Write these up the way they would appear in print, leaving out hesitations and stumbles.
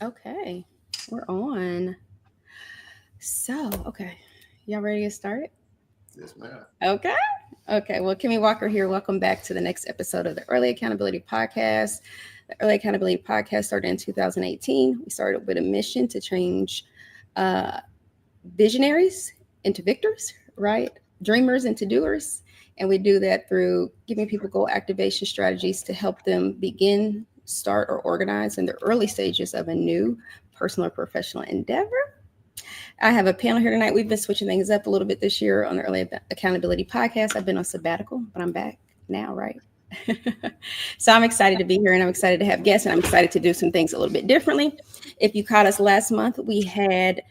Okay, we're on. So, okay, y'all ready to get started? Yes, ma'am. Okay. Okay. Well, Kimmy Walker here. Welcome back to the next episode of the Early Accountability Podcast. The Early Accountability Podcast started in 2018. We started with a mission to change uh, visionaries into victors, right? Dreamers into doers. And we do that through giving people goal activation strategies to help them begin, start, or organize in the early stages of a new personal or professional endeavor. I have a panel here tonight. We've been switching things up a little bit this year on the Early Accountability Podcast. I've been on sabbatical, but I'm back now, right? So I'm excited to be here and I'm excited to have guests and I'm excited to do some things a little bit differently. If you caught us last month, we had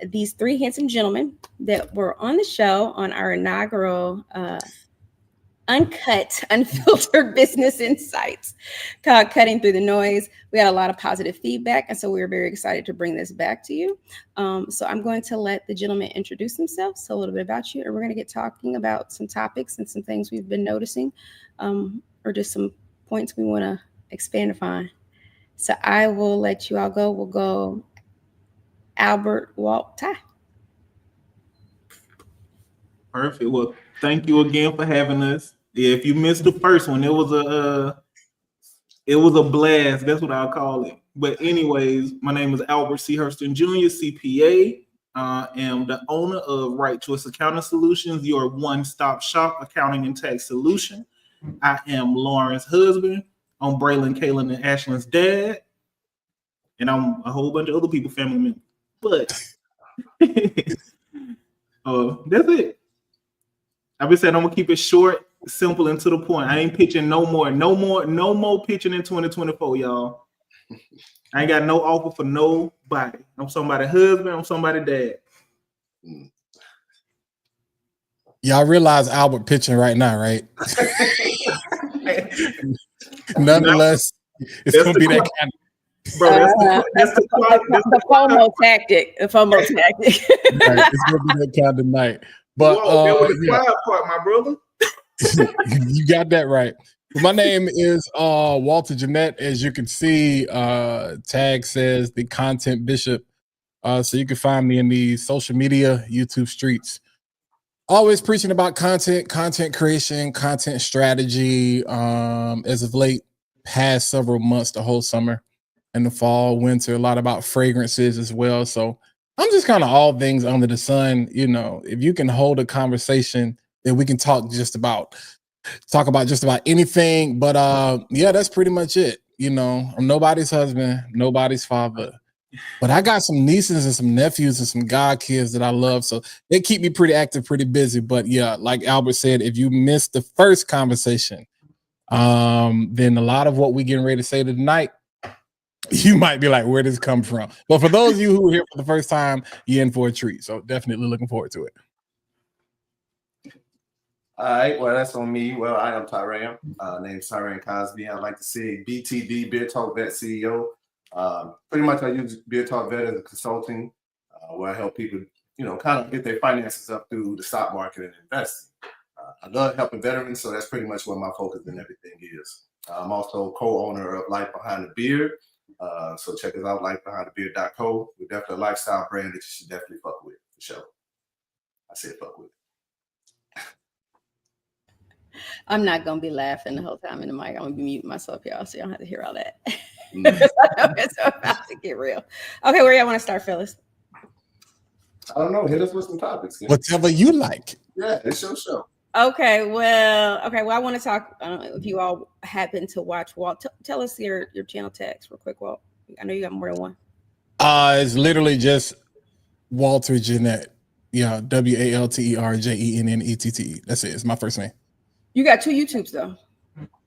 these three handsome gentlemen that were on the show on our inaugural uncut, unfiltered business insights called Cutting Through the Noise. We had a lot of positive feedback, and so we were very excited to bring this back to you. So I'm going to let the gentlemen introduce themselves, so a little bit about you, and we're going to get talking about some topics and some things we've been noticing, or just some points we want to expand upon. So I will let you all go. We'll go Albert, Walt, Ty. Perfect. Well, thank you again for having us. Yeah, if you missed the first one, it was a blast. That's what I'll call it. But anyways, my name is Albert C. Hurston Jr., CPA. I am the owner of Right Choice Accounting Solutions, your one-stop shop accounting and tax solution. I am Lauren's husband. I'm Braylon, Kaylin, and Ashlyn's dad. And I'm a whole bunch of other people family members. But that's it. I've been saying I'm gonna keep it short, simple, and to the point. I ain't pitching no more pitching in 2024, y'all. I ain't got no offer for nobody. I'm somebody's husband. I'm somebody's dad. Y'all realize Albert pitching right now, right? Nonetheless, it's gonna be that kind of. Bro, that's the FOMO tactic. The FOMO tactic. Right, it's gonna be that kind of night. But that was the quiet part, my brother. You got that right. My name is Walter Jeanette. As you can see, tag says the content bishop. So you can find me in the social media, YouTube streets. Always preaching about content creation, content strategy. As of late, past several months, the whole summer and the fall, winter, a lot about fragrances as well. So I'm just kind of all things under the sun. You know, if you can hold a conversation, then we can talk about just about anything. But yeah, that's pretty much it. You know, I'm nobody's husband, nobody's father, but I got some nieces and some nephews and some godkids that I love. So they keep me pretty active, pretty busy. But yeah, like Albert said, if you missed the first conversation, then a lot of what we getting ready to say tonight, you might be like, where does this come from? But for those of you who are here for the first time, you're in for a treat. So definitely looking forward to it. All right, well, that's on me. Well, I am Tyran. Name's Tyran Cosby. I like to say BTD, Beer Talk Vet CEO. Pretty much I use Beer Talk Vet as a consulting where I help people, kind of get their finances up through the stock market and investing. I love helping veterans, so that's pretty much where my focus and everything is. I'm also co-owner of Life Behind the Beard. So check us out, lifebehindthebeard.co. We're definitely a lifestyle brand that you should definitely fuck with, for sure. I said fuck with. I'm not gonna be laughing the whole time in the mic. I'm gonna be muting myself, y'all, so you don't have to hear all that. It's about to get real. Okay, where y'all want to start, fellas? I don't know. Hit us with some topics. Whatever you like. Yeah, it's your show. Okay, well, I want to talk. I don't know if you all happen to watch Walt. Tell us your channel tags real quick, Walt. I know you got more than one. It's literally just Walter Jeanette. Yeah, WALTERJENNETT. That's it. It's my first name. You got two YouTubes though.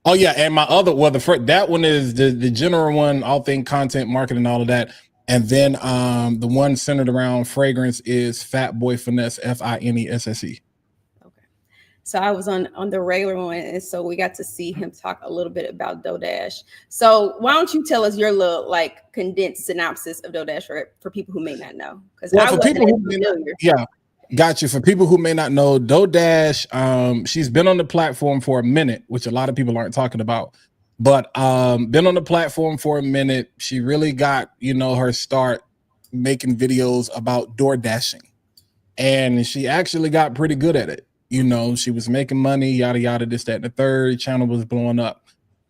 Oh yeah, and my other that one is the general one, all thing content, marketing, all of that. And then the one centered around fragrance is Fat Boy Finesse, FINESSE. Okay. So I was on the regular one, and so we got to see him talk a little bit about DoorDash. So why don't you tell us your little condensed synopsis of DoorDash for people who may not know? Because for people who may not, yeah. Got you. For people who may not know, DoorDash, she's been on the platform for a minute, which a lot of people aren't talking about. but been on the platform for a minute. She really got, her start making videos about door dashing, and she actually got pretty good at it. She was making money, yada yada, this, that, and the third. Channel was blowing up.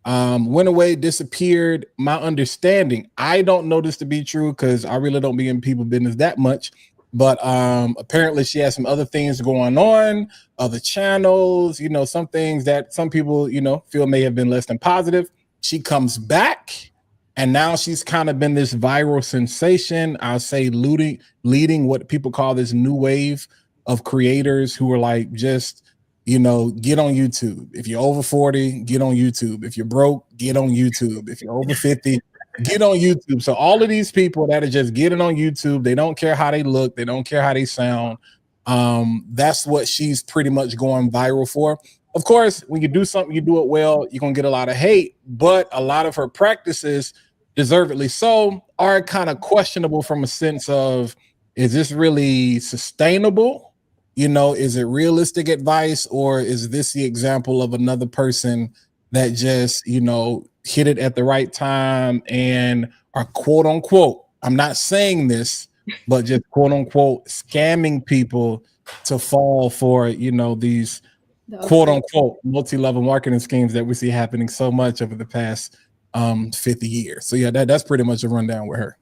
Went away, disappeared. My understanding, I don't know this to be true because I really don't be in people business that much, but apparently she has some other things going on, other channels, some things that some people, feel may have been less than positive. She comes back, and now she's kind of been this viral sensation. I'll say leading what people call this new wave of creators who are like, just, get on YouTube. If you're over 40, get on YouTube. If you're broke, get on YouTube. If you're over 50, get on YouTube. So all of these people that are just getting on YouTube, they don't care how they look, they don't care how they sound. That's what she's pretty much going viral for. Of course, when you do something, you do it well, you're gonna get a lot of hate, but a lot of her practices, deservedly so, are kind of questionable from a sense of, is this really sustainable? Is it realistic advice, or is this the example of another person that just, hit it at the right time and are quote unquote, I'm not saying this, but just quote unquote scamming people to fall for, these quote unquote multi-level marketing schemes that we see happening so much over the past 50 years. So yeah, that's pretty much a rundown with her.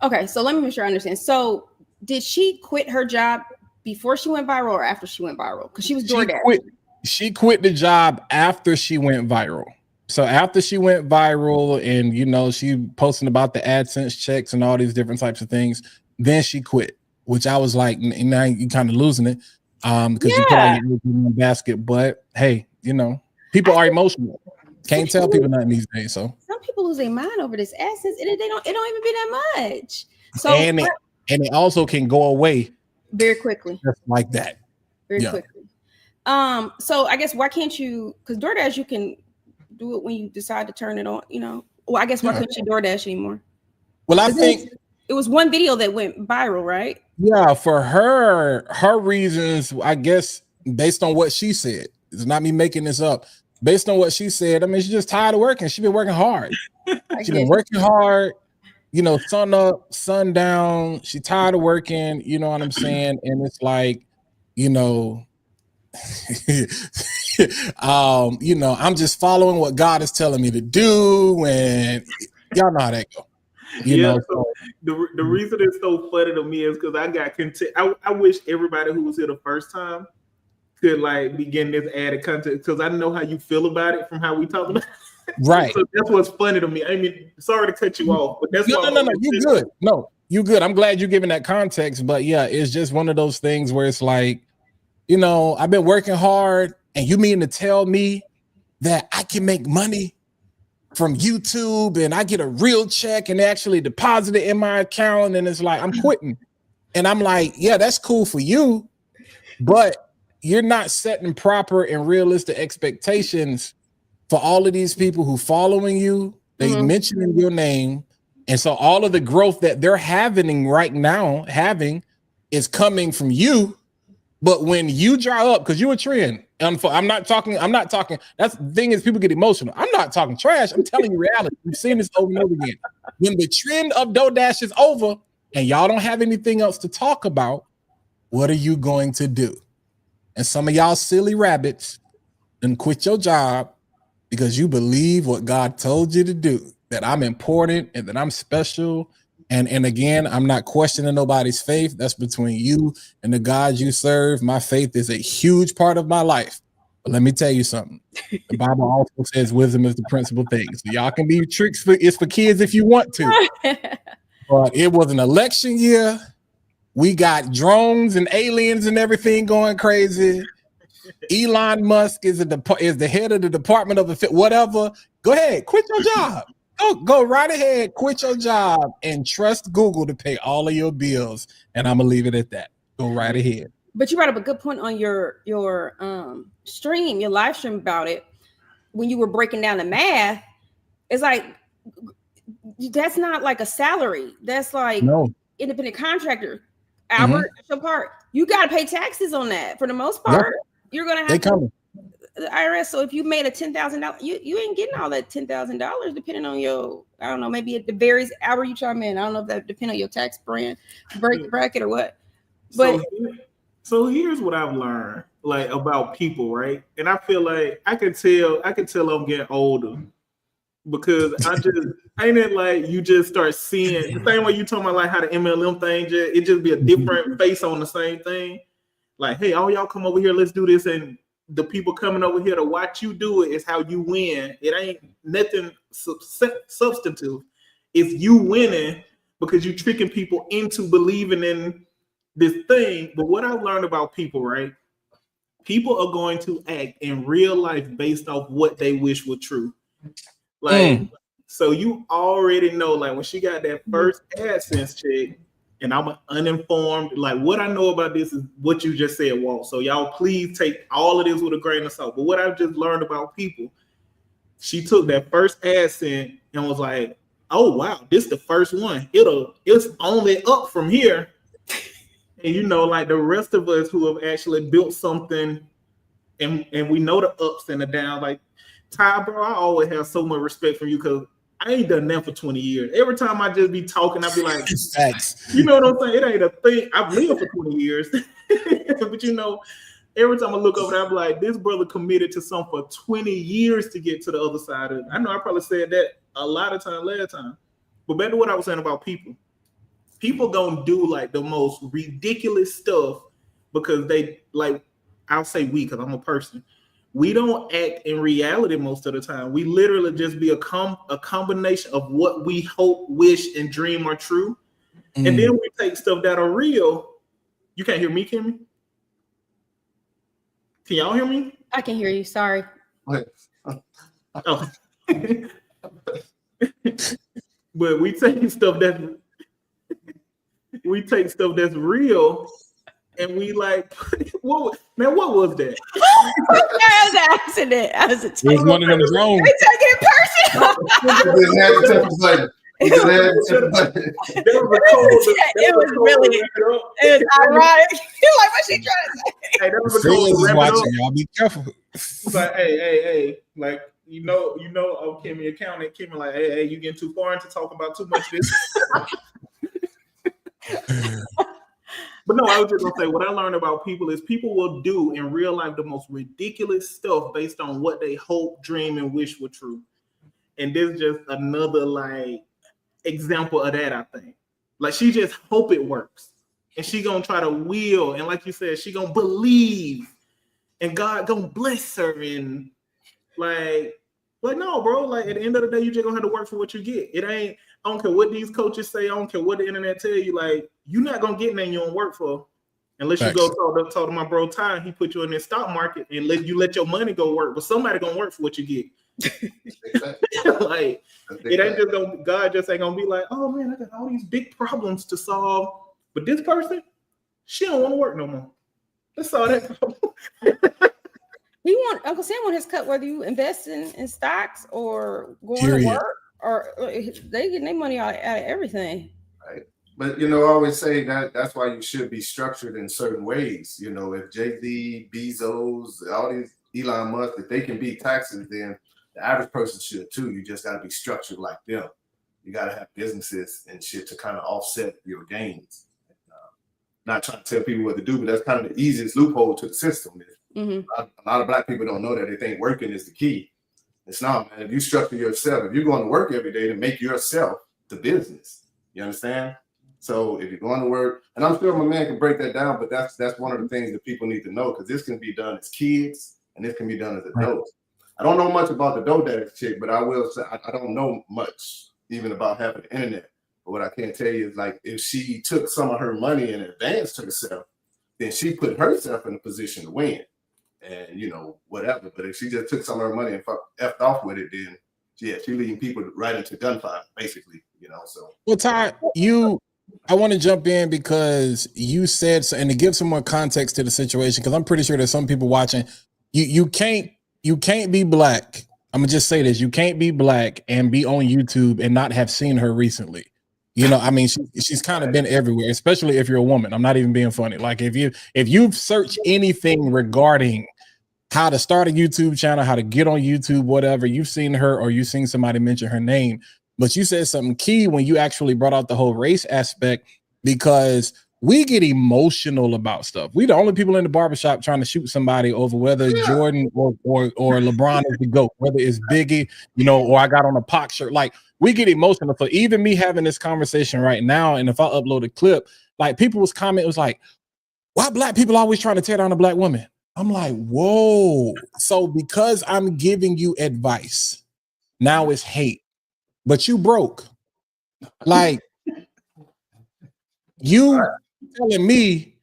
Okay, so let me make sure I understand. So did she quit her job before she went viral or after she went viral? Because she was DoorDash. She quit the job after she went viral. So after she went viral and, she posting about the AdSense checks and all these different types of things, then she quit, which I was like, now you kind of losing it because you put all your eggs in one basket. But hey, people are emotional. Can't tell people nothing these days. So some people lose their mind over this AdSense, and it don't even be that much. So and it also can go away very quickly, just like that. Very quickly. So I guess why can't you? Because DoorDash, you can do it when you decide to turn it on. Well, I guess why can't you DoorDash anymore? Well, I think it was one video that went viral, right? Yeah, for her reasons, I guess, based on what she said. It's not me making this up. Based on what she said, I mean, she's just tired of working. She's been working hard. She's been working hard, sun up, sun down. She's tired of working, you know what I'm saying? And it's like, I'm just following what God is telling me to do, and y'all know how that go. So the reason it's so funny to me is because I got content. I wish everybody who was here the first time could like begin this added content, because I know how you feel about it from how we talked about it. Right. So that's what's funny to me. I mean, sorry to cut you off, but that's no, you good. No, you good. I'm glad you're giving that context, but yeah, it's just one of those things where it's like, I've been working hard, and you mean to tell me that I can make money from YouTube and I get a real check and they actually deposit it in my account, and it's like, I'm quitting. And I'm like, yeah, that's cool for you, but you're not setting proper and realistic expectations for all of these people who following you. They mentioning your name. And so all of the growth that they're having right now is coming from you. But when you dry up, because you're a trend, I'm not talking, that's the thing is, people get emotional. I'm not talking trash. I'm telling you reality. We've seen this over and over again. When the trend of DoorDash is over and y'all don't have anything else to talk about, what are you going to do? And some of y'all silly rabbits then quit your job because you believe what God told you to do, that I'm important and that I'm special. And again, I'm not questioning nobody's faith. That's between you and the God you serve. My faith is a huge part of my life. But let me tell you something. The Bible also says wisdom is the principal thing. So y'all can be tricks it's for kids if you want to. But it was an election year. We got drones and aliens and everything going crazy. Elon Musk is the head of the Department of whatever. Go ahead, quit your job. Go right ahead, quit your job, and trust Google to pay all of your bills. And I'm gonna leave it at that. Go right ahead. But you brought up a good point on your stream, your live stream about it. When you were breaking down the math, it's like that's not like a salary. That's like independent contractor. Albert, that's your part. You got to pay taxes on that for the most part. You're gonna have the IRS. So if you made a $10,000, you ain't getting all that $10,000, depending on your, I don't know, maybe it varies hour you chime in. I don't know if that depends on your tax bracket or what. But so here's what I've learned, like, about people, right? And I feel like I can tell I'm getting older because ain't it like you just start seeing the same way you talking about like how the MLM thing it just be a different face on the same thing. Like, hey, all y'all come over here, let's do this, and the people coming over here to watch you do it is how you win. It ain't nothing substantive. It's you winning because you tricking people into believing in this thing. But what I've learned about people, right? People are going to act in real life based off what they wish were true. Like, so you already know, like when she got that first AdSense check, and I'm uninformed, like what I know about this is what you just said, Walt. So y'all please take all of this with a grain of salt. But what I've just learned about people, she took that first AdSense and was like, oh wow, this is the first one. It's only up from here. And you know, like the rest of us who have actually built something and we know the ups and the downs, like Ty, bro, I always have so much respect for you because I ain't done that for 20 years. Every time I just be talking, I be like, you know what I'm saying? It ain't a thing. I've lived for 20 years. But you know, every time I look over there, I be like, this brother committed to something for 20 years to get to the other side of it. I know I probably said that a lot of time last time. But back to what I was saying about people. People gonna do like the most ridiculous stuff because they like, I'll say we because I'm a person. We don't act in reality most of the time. We literally just be a combination of what we hope, wish, and dream are true. And then we take stuff that are real. You can't hear me, Kimmy? Can y'all hear me? I can hear you. Sorry. Oh. But we take stuff that's real. And we like, what was that? That was an accident. I was It was one of them drones. They took it personal. It was really, it was ironic. You're like, what's she trying to say? Hey, that was a Fans is watching, y'all be careful. It's like, hey, like, you know, oh, Kimmy accountant, Kimmy like, hey, you getting too far into talking about too much of this. But no, I was just gonna say what I learned about people is people will do in real life the most ridiculous stuff based on what they hope, dream, and wish were true. And this is just another like example of that, I think. Like she just hope it works. And she gonna try to will, and like you said, she gonna believe, and God gonna bless her. And like no, bro, like at the end of the day, you just gonna have to work for what you get. It ain't, I don't care what these coaches say, I don't care what the internet tell you, like you're not gonna get nothing you don't work for unless you go talk to my bro Ty, and he put you in the stock market and let your money go work. But somebody gonna work for what you get. Like it ain't just gonna, God just ain't gonna be like, oh man, I got all these big problems to solve, but this person, she don't want to work no more. Let's solve that problem. Uncle Sam want his cut, whether you invest in stocks or going to work, or they getting their money out of everything. Right. But you know, I always say that's why you should be structured in certain ways. You know, if Jay-Z, Bezos, all these Elon Musk, if they can beat taxes, then the average person should too. You just got to be structured like them. You got to have businesses and shit to kind of offset your gains. Not trying to tell people what to do, but that's kind of the easiest loophole to the system. A lot of black people don't know that they think working is the key. It's not, man. If you structure yourself, if you're going to work every day to make yourself the business, you understand? So if you're going to work, and I'm sure my man can break that down, but that's one of the things that people need to know, because this can be done as kids and this can be done as adults. I don't know much about the DoorDash chick, but I will say I don't know much even about having the internet. But what I can tell you is, like, if she took some of her money in advance to herself, then she put herself in a position to win. And, you know, whatever. But if she just took some of her money and effed off with it, then, yeah, she leading people right into gunfire, basically, you know, so. Well, Ty, I want to jump in because you said, and to give some more context to the situation, because I'm pretty sure there's some people watching, you can't be black. I'm gonna just say this. You can't be black and be on YouTube and not have seen her recently. You know, I mean, she's kind of been everywhere, especially if you're a woman. I'm not even being funny. Like if you've searched anything regarding how to start a YouTube channel, how to get on YouTube, whatever. You've seen her or you've seen somebody mention her name, but you said something key when you actually brought out the whole race aspect, because we get emotional about stuff. We the only people in the barbershop trying to shoot somebody over whether Jordan or LeBron is the GOAT, whether it's Biggie, or I got on a Pac shirt. Like, we get emotional. So even me having this conversation right now, and if I upload a clip, like, people was comment, it was like, why black people always trying to tear down a black woman? I'm like, whoa. So because I'm giving you advice, now it's hate. But you broke. Like, you telling me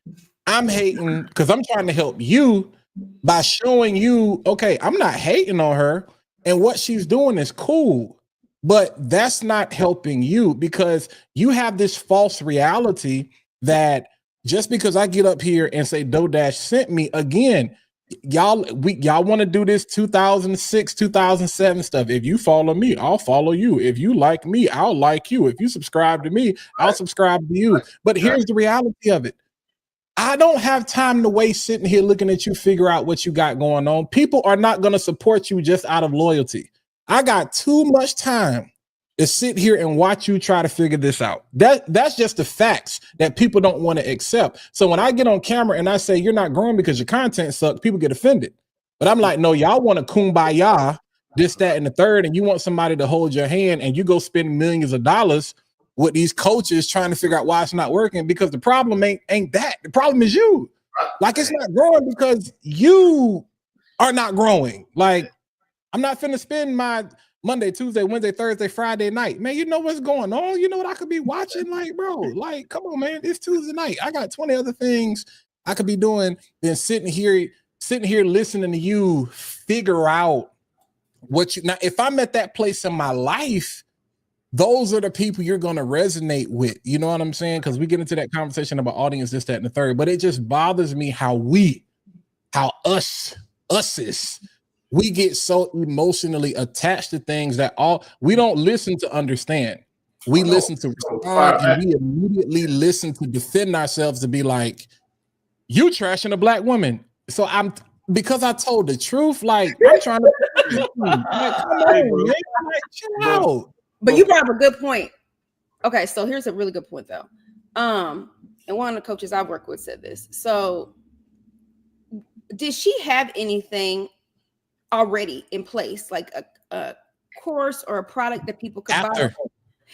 I'm hating because I'm trying to help you by showing you, okay, I'm not hating on her, and what she's doing is cool, but that's not helping you, because you have this false reality that just because I get up here and say DoDash sent me, again, y'all want to do this 2006, 2007 stuff. If you follow me, I'll follow you. If you like me, I'll like you. If you subscribe to me, I'll subscribe to you. But here's the reality of it. I don't have time to waste sitting here looking at you figure out what you got going on. People are not going to support you just out of loyalty. I got too much time to sit here and watch you try to figure this out. That's just the facts that people don't want to accept. So when I get on camera and I say you're not growing because your content sucks, people get offended. But I'm like, no, y'all want to kumbaya, this, that, and the third, and you want somebody to hold your hand, and you go spend millions of dollars with these coaches trying to figure out why it's not working, because the problem ain't that. The problem is you. Like, it's not growing because you are not growing. Like, I'm not finna spend my Monday, Tuesday, Wednesday, Thursday, Friday night. Man, you know what's going on? You know what I could be watching? Like, bro, like, come on, man. It's Tuesday night. I got 20 other things I could be doing than sitting here listening to you figure out what you. Now, if I'm at that place in my life, those are the people you're going to resonate with. You know what I'm saying? Because we get into that conversation about audience, this, that, and the third. But it just bothers me how we get so emotionally attached to things that we don't listen to understand. We listen to respond, and we immediately listen to defend ourselves to be like, you trashing a black woman. So because I told the truth, like, I'm trying to like, come on, man, like, chill out. But you brought up a good point. Okay, so here's a really good point though. And one of the coaches I work with said this. So did she have anything already in place, like a course or a product that people could buy?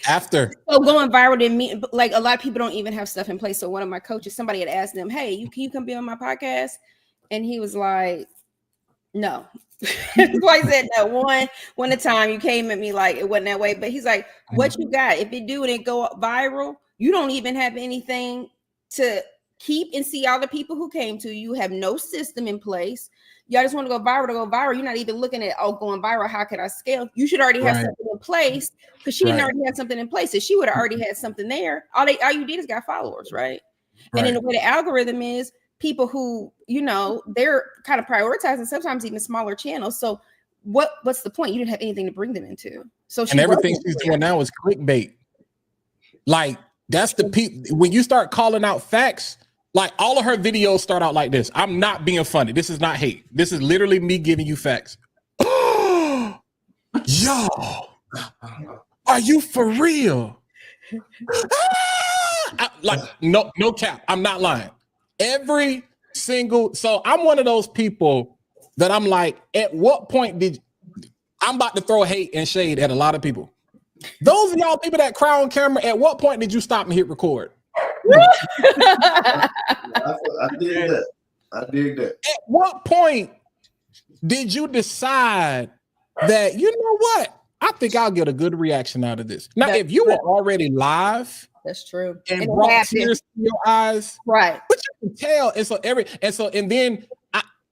After. So going viral didn't mean, like, a lot of people don't even have stuff in place. So one of my coaches, somebody had asked them, hey, can you come be on my podcast? And he was like, no. So I said that one at a time. You came at me like it wasn't that way, but he's like, what you got? If it do and it go viral, you don't even have anything to keep and see all the people who came to you. Have no system in place. Y'all just want to go viral. You're not even looking at, going viral. How can I scale? You should already have something in place, because she didn't already have something in place. If she would have already had something there, all you did is got followers, right? And then the way the algorithm is, people who, they're kind of prioritizing sometimes even smaller channels. So what's the point? You didn't have anything to bring them into. So and everything she's doing now is clickbait. Like, that's the when you start calling out facts, like, all of her videos start out like this. I'm not being funny. This is not hate. This is literally me giving you facts. Yo, are you for real? Like, no cap. I'm not lying. Every single, so I'm one of those people that I'm like, at what point I'm about to throw hate and shade at a lot of people. Those of y'all people that cry on camera, at what point did you stop and hit record? I dig that. At what point did you decide that, you know what? I think I'll get a good reaction out of this. Now, if you were already live, that's true, and brought tears to your eyes, right? But you can tell, and then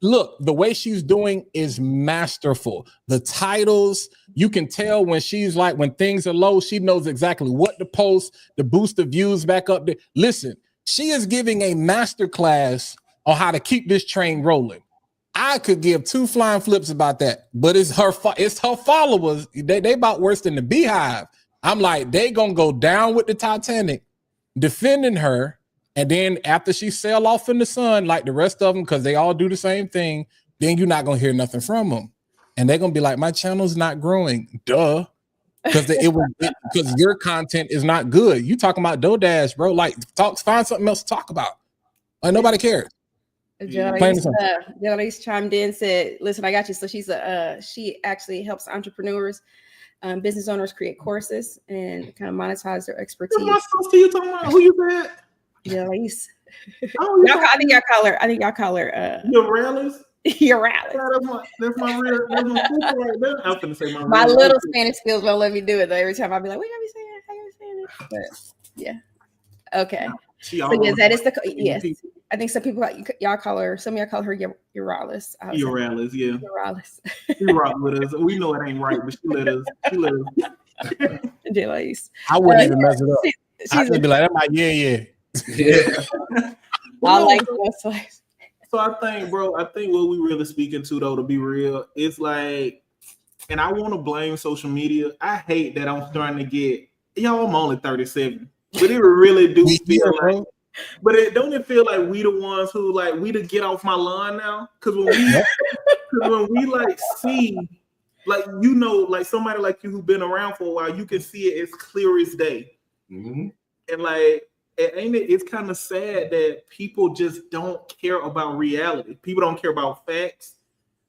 look, the way she's doing is masterful. The titles, you can tell when she's like, when things are low, she knows exactly what to post to boost the views back up there. Listen, she is giving a masterclass on how to keep this train rolling. I could give two flying flips about that, but it's her followers. They about worse than the Beehive. I'm like, they gonna go down with the Titanic, defending her. And then after she sail off in the sun, like the rest of them, because they all do the same thing, then you're not gonna hear nothing from them, and they're gonna be like, my channel's not growing. Duh. Because because your content is not good. You talking about DoorDash, bro? Like, find something else to talk about. Like, nobody cares. Jolise chimed in, said, "Listen, I got you." So she actually helps entrepreneurs, business owners create courses and kind of monetize their expertise. What's my sister you talking about? Who you said? Jolise. Oh, I think y'all call her. Your rallies. Your rally. That's my real. That's my sister right there. I was gonna say my little Spanish skills won't let me do it though. Every time I'll be like, "What you gotta be saying? How you saying it?" But yeah, okay. So yes, that is yes. I think some people y'all call her. Some of y'all call her Uralis. Uralis, yeah. Uralis. She rock with us. We know it ain't right, but she let us. Jolise. I wouldn't even mess it up. I'd be like, yeah. I like that. So I think what we really speaking to though, to be real, it's like, and I want to blame social media. I hate that I'm starting to get, I'm only 37, but it really do feel like, but it feel like we the ones who like, we to get off my lawn now? Because when we like see, like, like somebody like you who's been around for a while, you can see it as clear as day. Mm-hmm. And like, it's kind of sad that people just don't care about reality. People don't care about facts.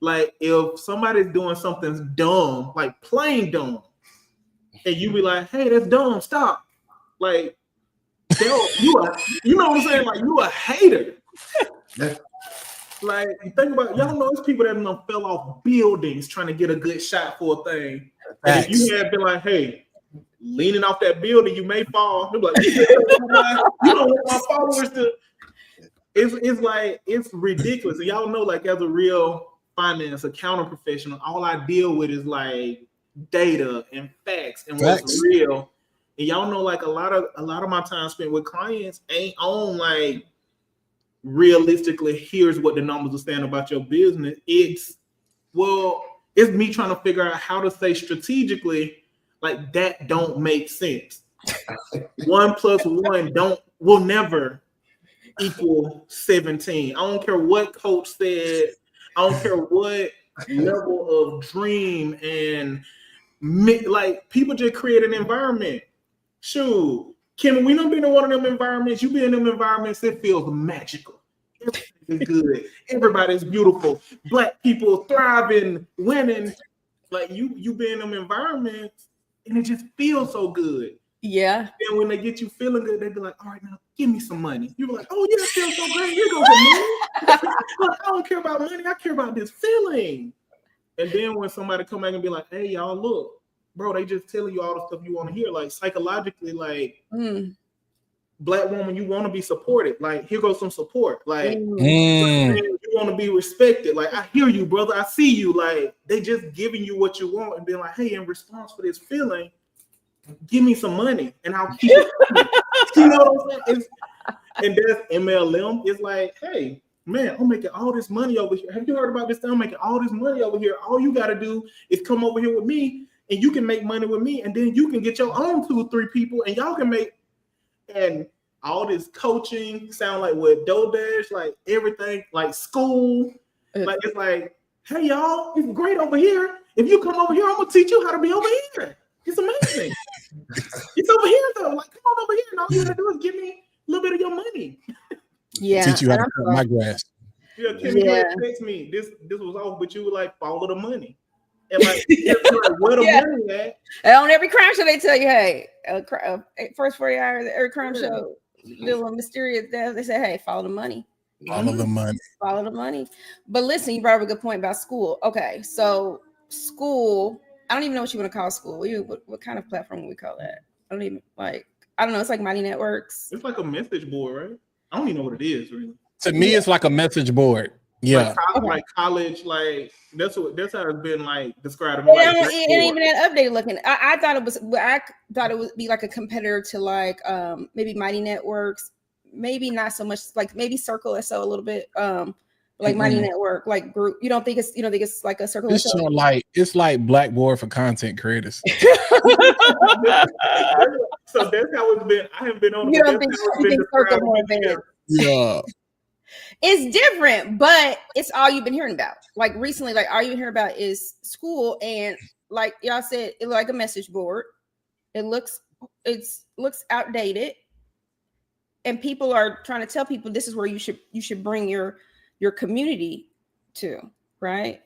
Like, if somebody's doing something dumb, like plain dumb, and you be like, "Hey, that's dumb, stop!" Like, you know what I'm saying? Like, you a hater. Like, think about, y'all know there's people that fell off buildings trying to get a good shot for a thing. And if you had been like, "Hey, leaning off that building, you may fall," they're like, "You don't want my followers to." It's like, it's ridiculous. And y'all know, like, as a real finance accounting professional, all I deal with is like data and facts and what's real. And y'all know, like, a lot of my time spent with clients ain't on like realistically, here's what the numbers are saying about your business. It's me trying to figure out how to say strategically, like, that don't make sense. 1 + 1 will never equal 17. I don't care what coach said. I don't care what level of dream and like, people just create an environment. Shoot, Kim, we don't be in one of them environments. You be in them environments, it feels magical. Everything is good. Everybody's beautiful. Black people thriving, winning. Like, you be in them environments, and it just feels so good. Yeah. And when they get you feeling good, they be like, "All right, now give me some money." You be like, "Oh yeah, it feels so great. Here goes the money." Look, I don't care about money. I care about this feeling. And then when somebody come back and be like, "Hey, y'all, look, bro, they just telling you all the stuff you want to hear." Like, psychologically, like, Black woman, you want to be supported. Like, here goes some support. Like, you want to be respected. Like, I hear you, brother. I see you. Like, they just giving you what you want and being like, "Hey, in response for this feeling, give me some money and I'll keep it." You know what I'm saying? And that's MLM. It's like, "Hey, man, I'm making all this money over here. Have you heard about this thing? I'm making all this money over here. All you got to do is come over here with me, and you can make money with me, and then you can get your own 2 or 3 people, and y'all can make." And all this coaching sound like what DoorDash, like everything, like school. Like, it's like, "Hey, y'all, it's great over here. If you come over here, I'm gonna teach you how to be over here. It's amazing." It's over here though. Like, come on over here, and all you gotta do is give me a little bit of your money. Yeah. Teach you how to cut my grass. Yeah, Kimmy, text me. This was off, but you would like follow the money. And like, where the money at? And on every crime show, they tell you, "Hey, first 40 hours, every crime show, little mysterious death." They say, "Hey, follow the money." Follow the money. Follow the money. But listen, you brought up a good point about school. Okay, so school, I don't even know what you want to call school. What kind of platform would we call that? I don't know. It's like Mighty Networks. It's like a message board, right? I don't even know what it is, really. To me, it's like a message board. Yeah, like college, like that's how it's been like described. It ain't even that updated looking. I thought it would be like a competitor to like maybe Mighty Networks, maybe not so much, like maybe Circle SO a little bit, like Mighty Network, like group. You don't think it's like a Circle it's SO? It's like Blackboard for content creators. So that's how it's been. I haven't been on. You don't think Circle more advanced? Yeah. It's different, but it's all you've been hearing about. Like recently, like all you hear about is school, and like y'all said, it looked like a message board. It looks outdated, and people are trying to tell people this is where you should bring your community to, right?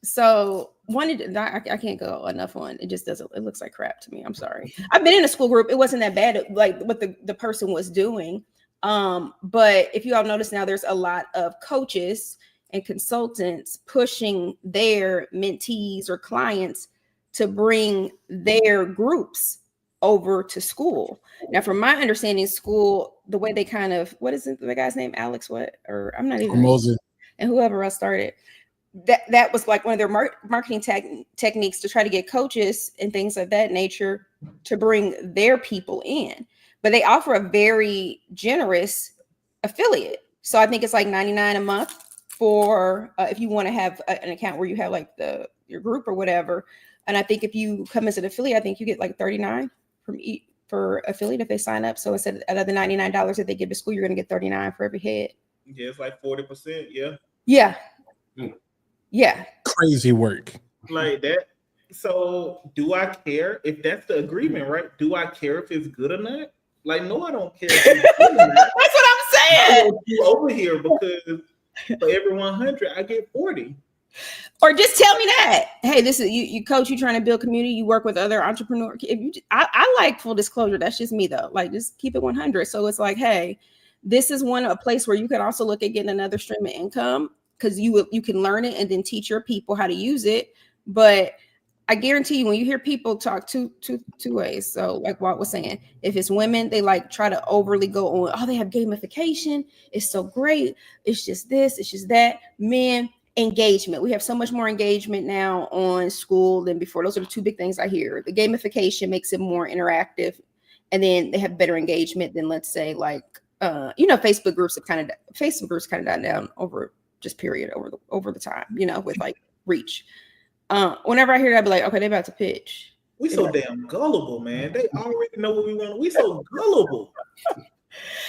So I can't go enough on it. Just doesn't. It looks like crap to me. I'm sorry. I've been in a school group. It wasn't that bad, like what the person was doing. But if you all notice now, there's a lot of coaches and consultants pushing their mentees or clients to bring their groups over to school. Now, from my understanding, school, the way they kind of, what is it, the guy's name, Alex, what, or I'm not even, Moses. And whoever else started, that was like one of their marketing techniques to try to get coaches and things of that nature to bring their people in. But they offer a very generous affiliate. So I think it's like $99 a month for if you want to have an account where you have like your group or whatever. And I think if you come as an affiliate, I think you get like $39 for affiliate if they sign up. So instead of the $99 that they give to school, you're going to get $39 for every head. Yeah, it's like 40%. Yeah. Yeah. Yeah. Crazy work. Like that. So do I care if that's the agreement, right? Do I care if it's good or not? Like, no, I don't care if it's good or not. That's what I'm saying. I want you over here because for every 100, I get 40. Or just tell me that, hey, this is you coach, you trying to build community, you work with other entrepreneurs. I like full disclosure. That's just me though. Like, just keep it 100. So it's like, hey, this is a place where you can also look at getting another stream of income, because you can learn it and then teach your people how to use it. But I guarantee you, when you hear people talk two ways. So like Walt was saying, if it's women, they like try to overly go on, oh, they have gamification. It's so great. It's just this, it's just that. Men, engagement. We have so much more engagement now on school than before. Those are the two big things I hear. The gamification makes it more interactive, and then they have better engagement than, let's say, like Facebook groups kind of died down over just period over the time, with like reach. Whenever I hear that, I'd be like, okay, they about to pitch. We so damn gullible, man. They already know what we want. We so gullible.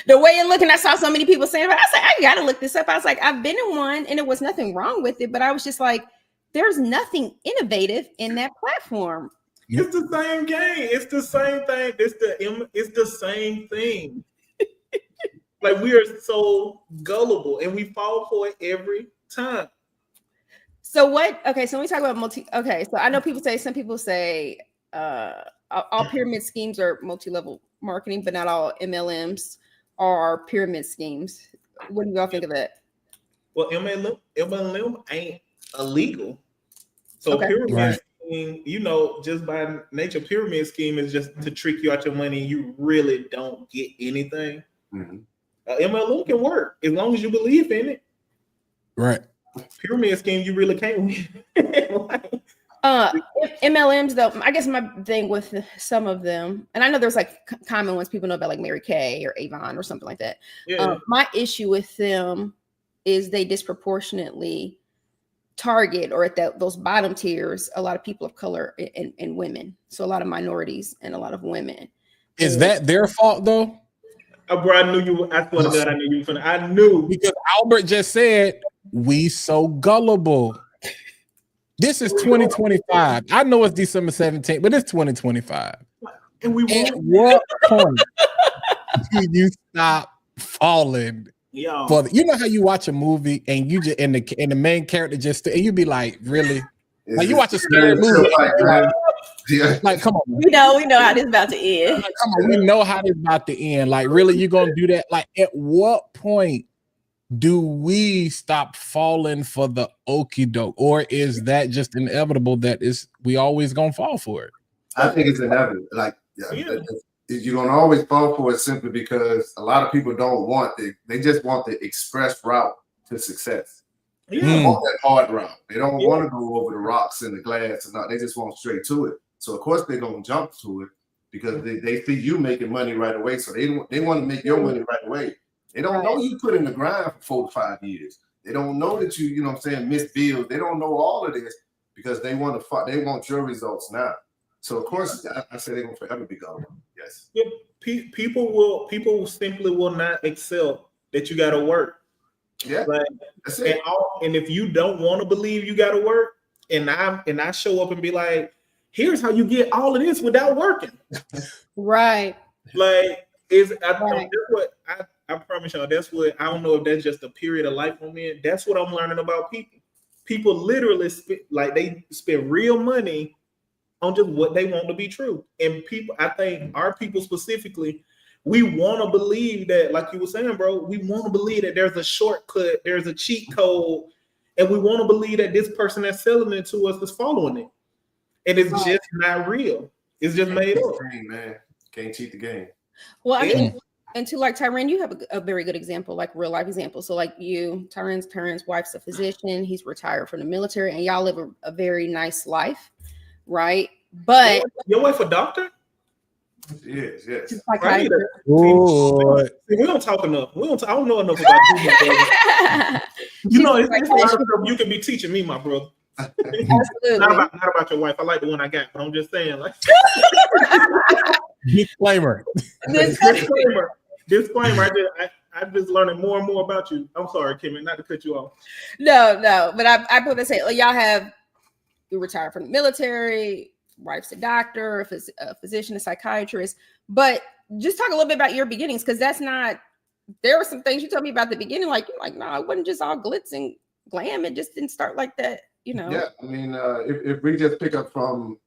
The way you're looking, I saw so many people saying about it. I was like, I gotta look this up. I was like, I've been in one and there was nothing wrong with it, but I was just like, there's nothing innovative in that platform. It's the same game. It's the same thing. It's the same thing. Like, we are so gullible and we fall for it every time. So what? Okay, so when we talk about so I know some people say all pyramid schemes are multi-level marketing, but not all MLMs are pyramid schemes. What do y'all think of that? Well, MLM ain't illegal. So pyramid scheme, just by nature, pyramid scheme is just to trick you out your money. You really don't get anything. Mm-hmm. MLM can work as long as you believe in it. Right. Pyramid scheme, you really can't win. MLMs, though, I guess my thing with some of them, and I know there's like common ones people know about, like Mary Kay or Avon or something like that. Yeah. My issue with them is they disproportionately target, or at those bottom tiers, a lot of people of color and women. So a lot of minorities and a lot of women. Is that their fault though? Bro, I knew you. I swear to God, I knew you were finna. I knew, because Albert just said we so gullible. This is 2025. I know it's December 17th, but it's 2025. And at what point do you stop falling? Yo. You know how you watch a movie and you just and the main character just and you be like, really? Like you watch a scary movie. Like, come on. We know how this is about to end. Like, come on, we know how this is about to end. Like, really, you gonna do that? Like, at what point do we stop falling for the okie doke, or is that just inevitable that we always gonna fall for it? I think it's inevitable. Like, you're gonna always fall for it simply because a lot of people don't want it. They just want the express route to success. They want that hard route. They don't want to go over the rocks and the glass and not. They just want straight to it. So of course they're gonna jump to it because they see you making money right away. So they want to make your money right away. They don't know you put in the grind for 4 to 5 years. They don't know that you know what I'm saying, miss bills. They don't know all of this because they want your results now. So of course I say they're gonna forever be gone. Yes. Yeah, people simply will not accept that you got to work. Yeah, Like, that's it. and if you don't want to believe you got to work, and I show up and be like, here's how you get all of this without working. Right. Like, Right. that's what I promise y'all. That's what, I don't know if that's just a period of life I'm in. That's what I'm learning about people. People literally they spend real money on just what they want to be true. And people, I think our people specifically, we want to believe that, like you were saying, bro, we want to believe that there's a shortcut, there's a cheat code, and we want to believe that this person that's selling it to us is following it. And it's just not real. It's just made up. Man, can't cheat the game. Well, I mean, and to like Tyron, you have a very good example, like real life example. So like you, Tyron's parents' wife's a physician. He's retired from the military, and y'all live a very nice life, right? But your wife a doctor? Yes. like Right. Lord. We don't talk enough. I don't know enough about you. You know, it's a lot of stuff you can be teaching me, my brother. Absolutely. Not about your wife. I like the one I got, but I'm just saying, like, Disclaimer. Disclaimer. I'm just learning more and more about you. I'm sorry, Kimmy, not to cut you off. No, but I put to say, y'all you retired from the military, wife's a doctor, a physician, a psychiatrist. But just talk a little bit about your beginnings, because there were some things you told me about the beginning, like you're like, no, it wasn't just all glitz and glam. It just didn't start like that, you know. Yeah, I mean, if we just pick up from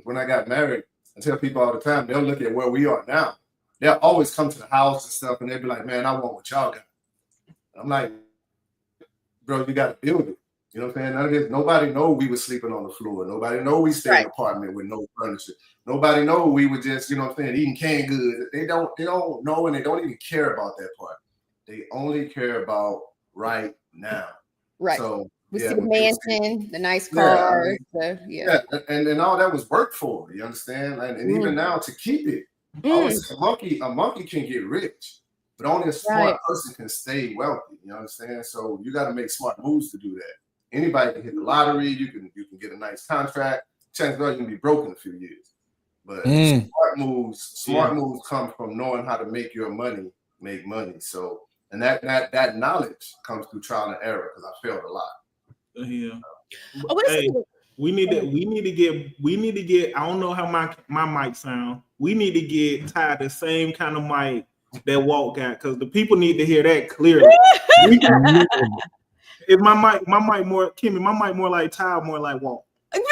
when I got married, I tell people all the time, they'll look at where we are now. They'll always come to the house and stuff, and they'll be like, man, I want what y'all got. I'm like, bro, you got to build it. You know what I'm saying? Nobody know we were sleeping on the floor. Nobody know we stayed in an apartment with no furniture. Nobody know we were just, you know what I'm saying, eating canned goods. They don't know, and they don't even care about that part. They only care about right now. Right. So we see the mansion, the nice cars. And all that was work for. You understand? And even now to keep it, a monkey can get rich, but only a smart person can stay wealthy. You understand? So you got to make smart moves to do that. Anybody can hit the lottery. You can get a nice contract. Chances are you can be broke in a few years. But smart moves come from knowing how to make your money make money. So, and that knowledge comes through trial and error, because I failed a lot. Yeah. Hey, we need to get. I don't know how my mic sound. We need to get Ty the same kind of mic that Walt got, because the people need to hear that clearly. Is my mic more, Kimmy? My mic more like Ty, more like Walt. Walt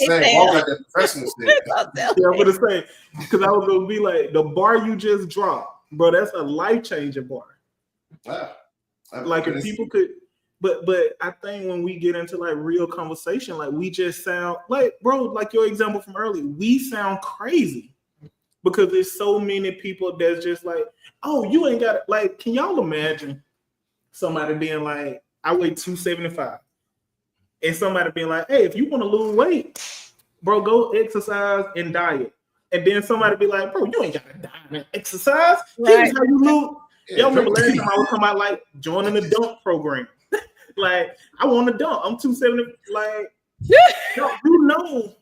got that professional shit. Yeah, I'm gonna say, because I was gonna be like, the bar you just dropped, bro. That's a life-changing bar. Wow. Like, if people could. But I think when we get into like real conversation, like, we just sound like, bro, like your example from earlier, we sound crazy because there's so many people that's just like, oh, you ain't got it. Like, can y'all imagine somebody being like, I weigh 275, and somebody being like, hey, if you want to lose weight, bro, go exercise and diet. And then somebody be like, bro, you ain't got to diet and exercise. Here's how you lose. Y'all remember last time I was talking about like joining the dunk program. Like, I want to dunk. I'm 270. Like, you know,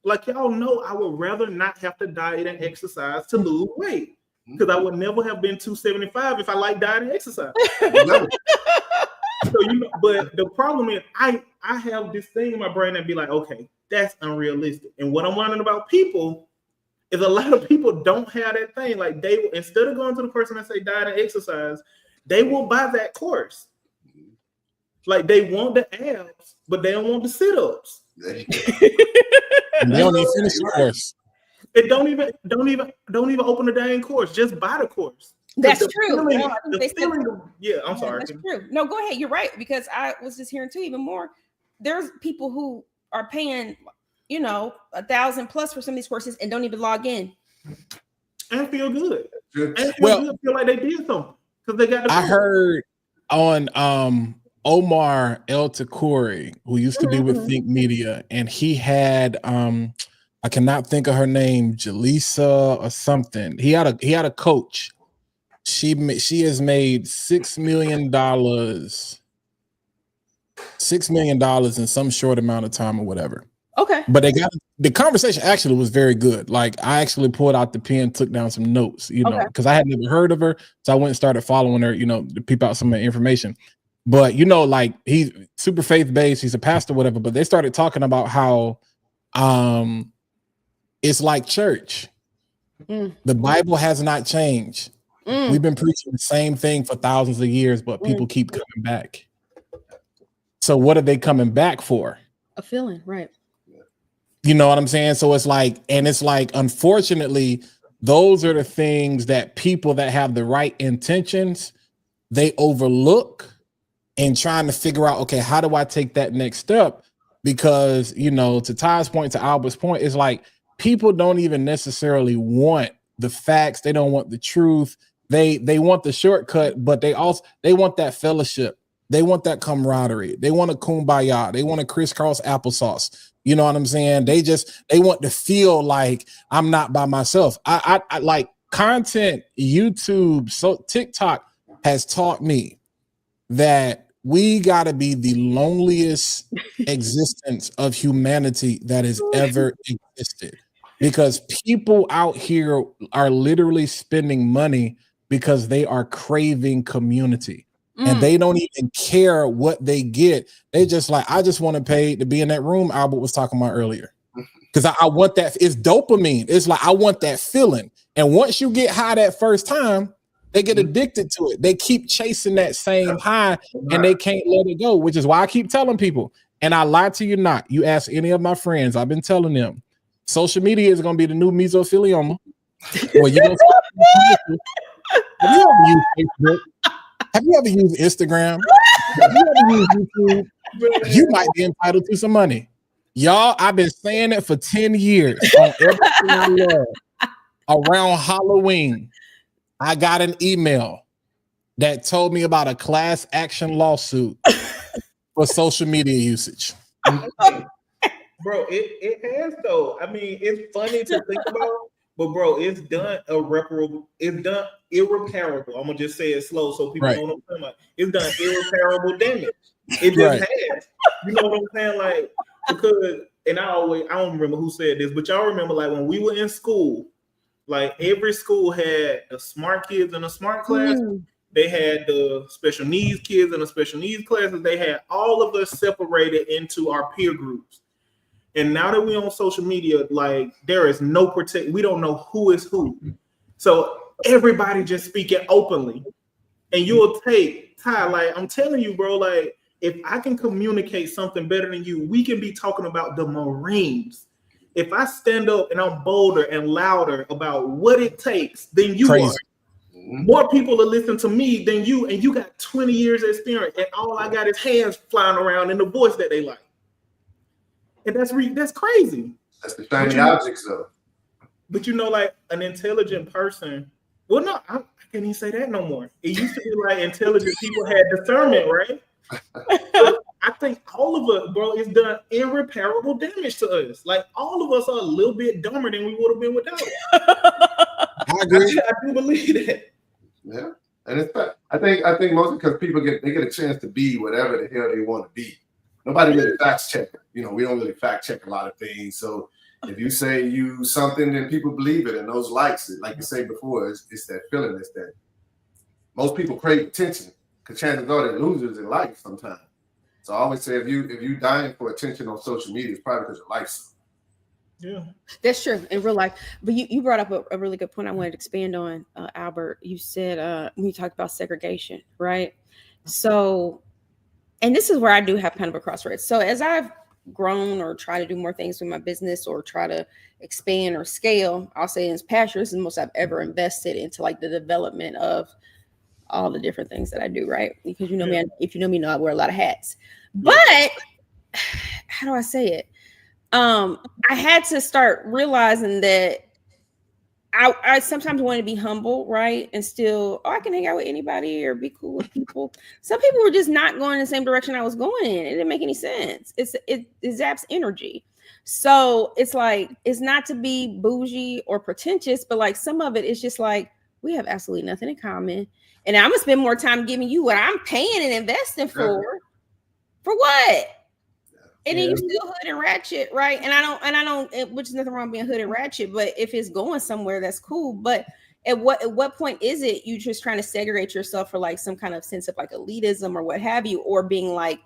like, y'all know, I would rather not have to diet and exercise to lose weight, because I would never have been 275 if I like diet and exercise. So, you know, but the problem is, I have this thing in my brain that be like, okay, that's unrealistic. And what I'm learning about people is a lot of people don't have that thing. Like, they, instead of going to the person that say diet and exercise, they will buy that course. Like, they want the abs, but they don't want the sit-ups. They don't even finish the course. It don't even open the dang course. Just buy the course. That's true. Yeah, I'm sorry. That's true. No, go ahead. You're right, because I was just hearing too. Even more, there's people who are paying, you know, $1,000+ for some of these courses and don't even log in. And feel good. Feel like they did something because they got. I heard on Omar El Takuri, who used to be with Think Media, and he had I cannot think of her name, Jaleesa or something. He had a coach. She has made $6 million in some short amount of time or whatever. Okay. But the conversation actually was very good. Like I actually pulled out the pen, took down some notes, you know, because I had never heard of her. So I went and started following her, you know, to peep out some of the information. But you know, like he's super faith-based, he's a pastor, whatever. But they started talking about how it's like church. The Bible has not changed. We've been preaching the same thing for thousands of years, but people keep coming back. So what are they coming back for? A feeling, right? You know what I'm saying? So it's like, unfortunately, those are the things that people that have the right intentions, they overlook and trying to figure out, okay, how do I take that next step? Because, you know, to Ty's point, to Albert's point, it's like people don't even necessarily want the facts. They don't want the truth. They want the shortcut, but they want that fellowship. They want that camaraderie. They want a kumbaya. They want a crisscross applesauce. You know what I'm saying? They want to feel like I'm not by myself. I like content. YouTube, so TikTok has taught me that we got to be the loneliest existence of humanity that has ever existed, because people out here are literally spending money because they are craving community. And they don't even care what they get. They just like, I just want to pay to be in that room Albert was talking about earlier. Because I want that. It's dopamine. It's like, I want that feeling. And once you get high that first time, they get addicted to it. They keep chasing that same high and they can't let it go, which is why I keep telling people. And I lie to you not. You ask any of my friends, I've been telling them, social media is going to be the new mesothelioma. Well, you know, have you ever used Facebook? Have you ever used Instagram? Have you ever used YouTube? You might be entitled to some money. Y'all, I've been saying it for 10 years on everything I love. Around Halloween, I got an email that told me about a class action lawsuit for social media usage. Bro, it has though. I mean, it's funny to think about. But bro, it's done irreparable. It's done irreparable. I'm gonna just say it slow so people don't know what I'm talking about. It's done irreparable damage. It just has. You know what I'm saying? Like, because, and I don't remember who said this, but y'all remember like when we were in school, like every school had the smart kids in a smart class. They had the special needs kids in the special needs classes. They had all of us separated into our peer groups. And now that we're on social media, like there is no protect. We don't know who is who. So everybody just speaking openly. And you'll take Ty, like I'm telling you, bro, like if I can communicate something better than you, we can be talking about the Marines. If I stand up and I'm bolder and louder about what it takes than you are, more people will listen to me than you, and you got 20 years experience, and all I got is hands flying around in the voice that they like. And that's crazy. That's the shiny objects, though. But you know, like an intelligent person. Well, no, I can't even say that no more. It used to be like intelligent people had discernment, right? I think all of us, bro, it's done irreparable damage to us. Like all of us are a little bit dumber than we would have been without it. I agree. I do believe that. Yeah, and it's I think mostly because people get a chance to be whatever the hell they want to be. Nobody really fact check. You know, we don't really fact check a lot of things. So if you say you something, then people believe it, and those likes, like you said before, it's that feeling. It's that most people crave attention because chances are they're losers in life sometimes. So I always say if you dying for attention on social media, it's probably because your life's. Yeah, that's true in real life. But you brought up a really good point I wanted to expand on, Albert. You said when you talked about segregation, right? So, and this is where I do have kind of a crossroads. So as I've grown or try to do more things with my business or try to expand or scale, I'll say in past years is the most I've ever invested into like the development of all the different things that I do, right? Because you know me, if you know me, know I wear a lot of hats. But how do I say it? I had to start realizing that I sometimes want to be humble, right? And still, I can hang out with anybody or be cool with people. Some people were just not going in the same direction I was going in. It didn't make any sense. It zaps energy. So it's like, it's not to be bougie or pretentious, but like some of it is just like, we have absolutely nothing in common. And I'm going to spend more time giving you what I'm paying and investing for. For what? And then you still hood and ratchet, right? And I don't, which is nothing wrong being hood and ratchet, but if it's going somewhere, that's cool. But at what point is it you just trying to segregate yourself for like some kind of sense of like elitism or what have you, or being like,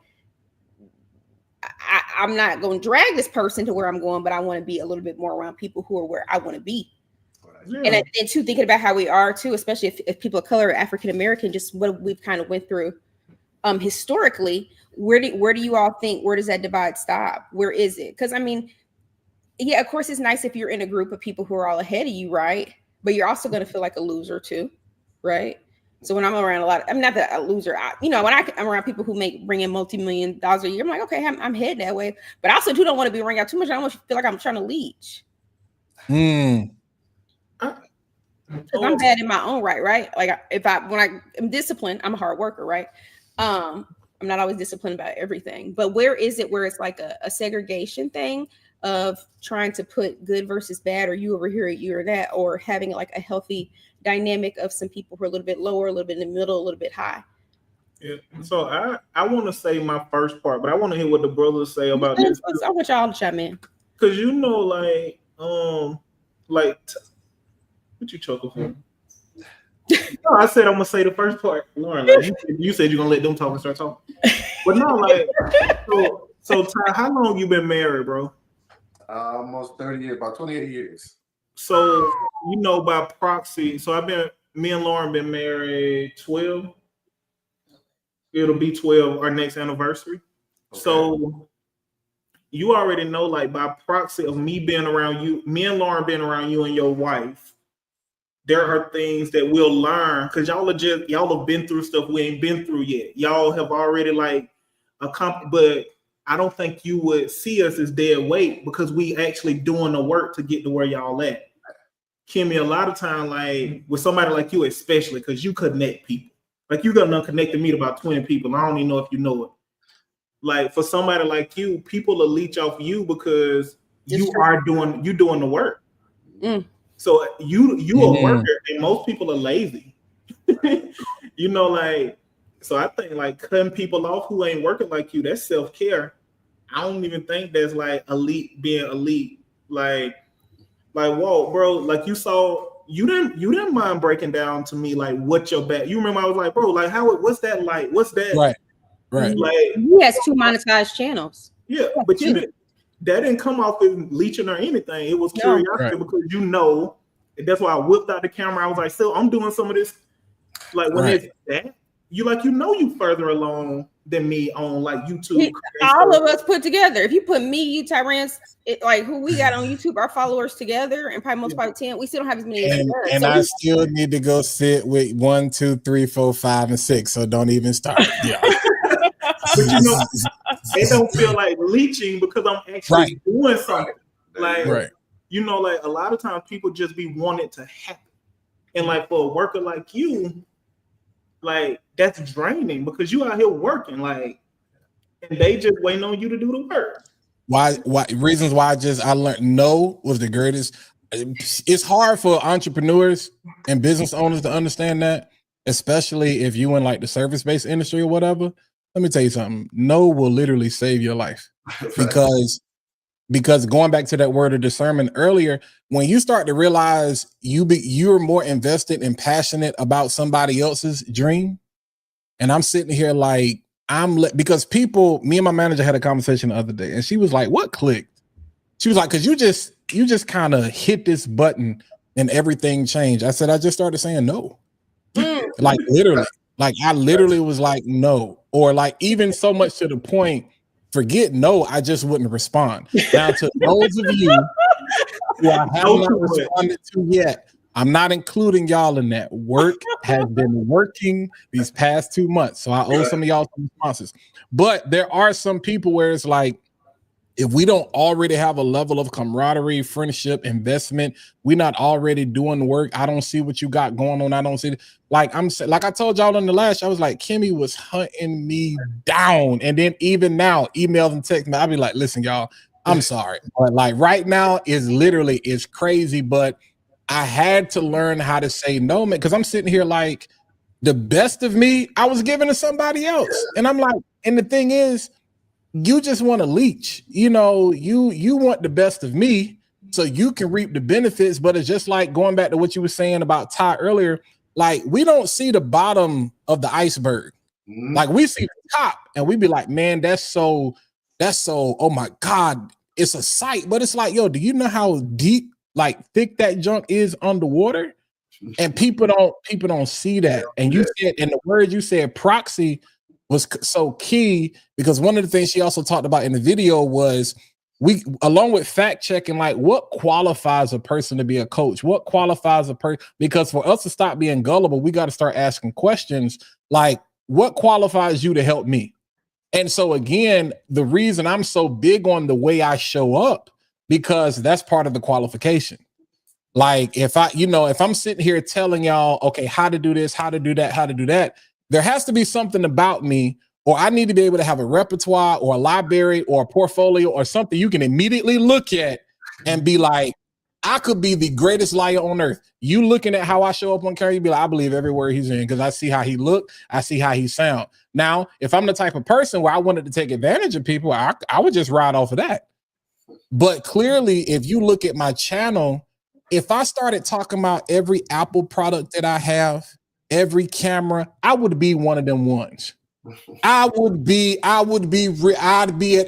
I'm not going to drag this person to where I'm going, but I want to be a little bit more around people who are where I want to be. Yeah. And too, thinking about how we are too, especially if people of color, African American, just what we've kind of went through historically. Where do you all think, where does that divide stop? Where is it? Because I mean, yeah, of course it's nice if you're in a group of people who are all ahead of you, right? But you're also going to feel like a loser too, right? So when I'm around I'm not that a loser. When I'm around people who bring in multi-million dollars a year, I'm like, okay, I'm headed that way. But I also don't want to be around out too much. I don't want to feel like I'm trying to leech. Because I'm bad in my own right? Like when I'm disciplined, I'm a hard worker, right? I'm not always disciplined about everything, but where is it where it's like a segregation thing of trying to put good versus bad, or you over here, you or that, or having like a healthy dynamic of some people who are a little bit lower, a little bit in the middle, a little bit high? Yeah. So I want to say my first part, but I want to hear what the brothers say about this. I want y'all to chime in. Because what you choking for? No, I said I'm gonna say the first part, Lauren. Like, you said you're gonna let them talk and start talking. But no, like, so Ty, how long you been married, bro? Almost 30 years, about 28 years. So by proxy, me and Lauren been married 12. It'll be 12 our next anniversary. Okay. So you already know, like, by proxy of me being around you, me and Lauren being around you and your wife, there are things that we'll learn because y'all have been through stuff we ain't been through yet. Y'all have already but I don't think you would see us as dead weight because we actually doing the work to get to where y'all at. Kimmy, a lot of time, like with somebody like you, especially because you connect people. Like you got connected me to about 20 people. I don't even know if you know it. Like for somebody like you, people will leech off you because you're doing the work. Mm. So you a worker, and most people are lazy. So I think like cutting people off who ain't working like you, that's self-care. I don't even think that's like being elite. Like whoa, bro, like you didn't mind breaking down to me like what your back. You remember I was like, bro, like what's that like? What's that? Right. Like he has 2 monetized channels. Yeah, but that didn't come off as leeching or anything. It was curiosity because that's why I whipped out the camera. I was like, so I'm doing some of this. Like when it's that, you further along than me on like YouTube. All of us put together. If you put me, you, Tyrance, like who we got on YouTube, our followers together, and probably multiply 10, we still don't have as many. And I still need to go sit with 1, 2, 3, 4, 5, and 6. So don't even start. Yeah. But they don't feel like leeching because I'm actually doing something. Like, like a lot of times people just be wanting to happen. And like for a worker like you, like that's draining because you out here working, like, and they just waiting on you to do the work. Why reasons why I learned no was the greatest. It's hard for entrepreneurs and business owners to understand that, especially if you in like the service-based industry or whatever. Let me tell you something. No will literally save your life because going back to that word of discernment earlier, when you start to realize you're more invested and passionate about somebody else's dream, and I'm sitting here like because me and my manager had a conversation the other day, and she was like, "What clicked?" She was like, "Cause you just kind of hit this button and everything changed." I said, "I just started saying no." Like literally. Like I literally was like, no, or like even so much to the point, forget no, I just wouldn't respond. Now to those of you who I have not responded to yet, I'm not including y'all in that. Work has been working these past 2 months. So I owe some of y'all some responses. But there are some people where it's like, if we don't already have a level of camaraderie, friendship, investment, we're not already doing the work. I don't see what you got going on. I don't see like I told y'all on the last show, I was like, Kimmy was hunting me down. And then even now, emails and text me, I'll be like, listen, y'all, I'm sorry. But like right now it's crazy. But I had to learn how to say no, man, because I'm sitting here like the best of me, I was giving to somebody else. And I'm like, and the thing is, you just want to leech. You know, you want the best of me so you can reap the benefits. But it's just like going back to what you were saying about Ty earlier. Like, we don't see the bottom of the iceberg. Mhm. Like, we see the top and we be like, man, that's so, oh my God, it's a sight. But it's like, yo, do you know how deep, like thick that junk is underwater? And people don't see that. And you said, and the word you said, proxy, was so key, because one of the things she also talked about in the video was, we, along with fact checking, like what qualifies a person to be a coach, what qualifies a person, because for us to stop being gullible, we got to start asking questions like, what qualifies you to help me? And so again, the reason I'm so big on the way I show up, because that's part of the qualification. Like, if I'm sitting here telling y'all, okay, how to do this, how to do that, how to do that, there has to be something about me, or I need to be able to have a repertoire or a library or a portfolio or something you can immediately look at and be like, I could be the greatest liar on earth. You looking at how I show up on camera, you be like, I believe every word he's in, because I see how he look, I see how he sound. Now, if I'm the type of person where I wanted to take advantage of people, I would just ride off of that. But clearly, if you look at my channel, if I started talking about every Apple product that I have, every camera, I would be one of them ones. I'd be at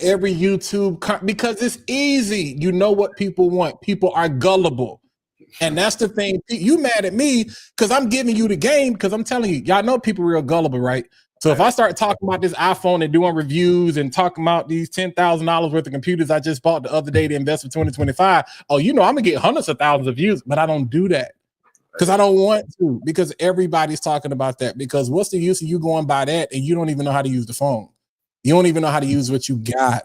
every YouTube because it's easy. You know what people want. People are gullible. And that's the thing. You mad at me because I'm giving you the game, because I'm telling you, y'all know people real gullible, right? So if I start talking about this iPhone and doing reviews and talking about these $10,000 worth of computers I just bought the other day to invest for 2025, oh, you know, I'm gonna get hundreds of thousands of views, but I don't do that because I don't want to, because everybody's talking about that. Because what's the use of you going by that and you don't even know how to use the phone? You don't even know how to use what you got.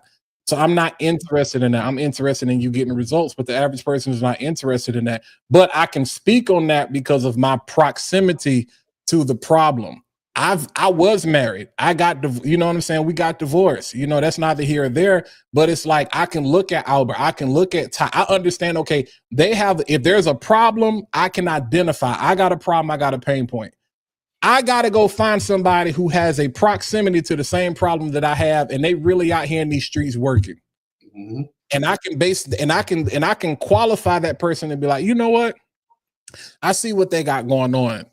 So I'm not interested in that. I'm interested in you getting results, but the average person is not interested in that. But I can speak on that because of my proximity to the problem. I was married. I got, you know what I'm saying? We got divorced. You know, that's neither here or there, but it's like, I can look at Albert. I can look at Ty. I understand, okay, if there's a problem, I can identify. I got a problem. I got a pain point. I got to go find somebody who has a proximity to the same problem that I have, and they really out here in these streets working. Mm-hmm. And I can qualify that person and be like, you know what? I see what they got going on,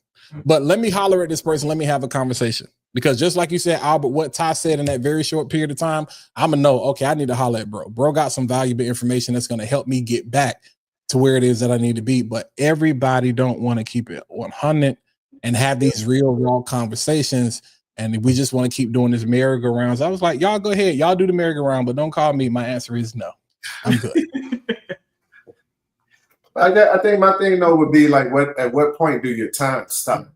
but let me holler at this person. Let me have a conversation. Because just like you said, Albert, what Ty said in that very short period of time, I'm gonna know, okay, I need to holler at bro. Bro got some valuable information that's gonna help me get back to where it is that I need to be. But everybody don't want to keep it 100 and have these real raw conversations. And we just want to keep doing this merry-go-rounds. I was like, y'all go ahead, y'all do the merry-go-round, but don't call me. My answer is no. I'm good. I think my thing though would be like, at what point do your time stop?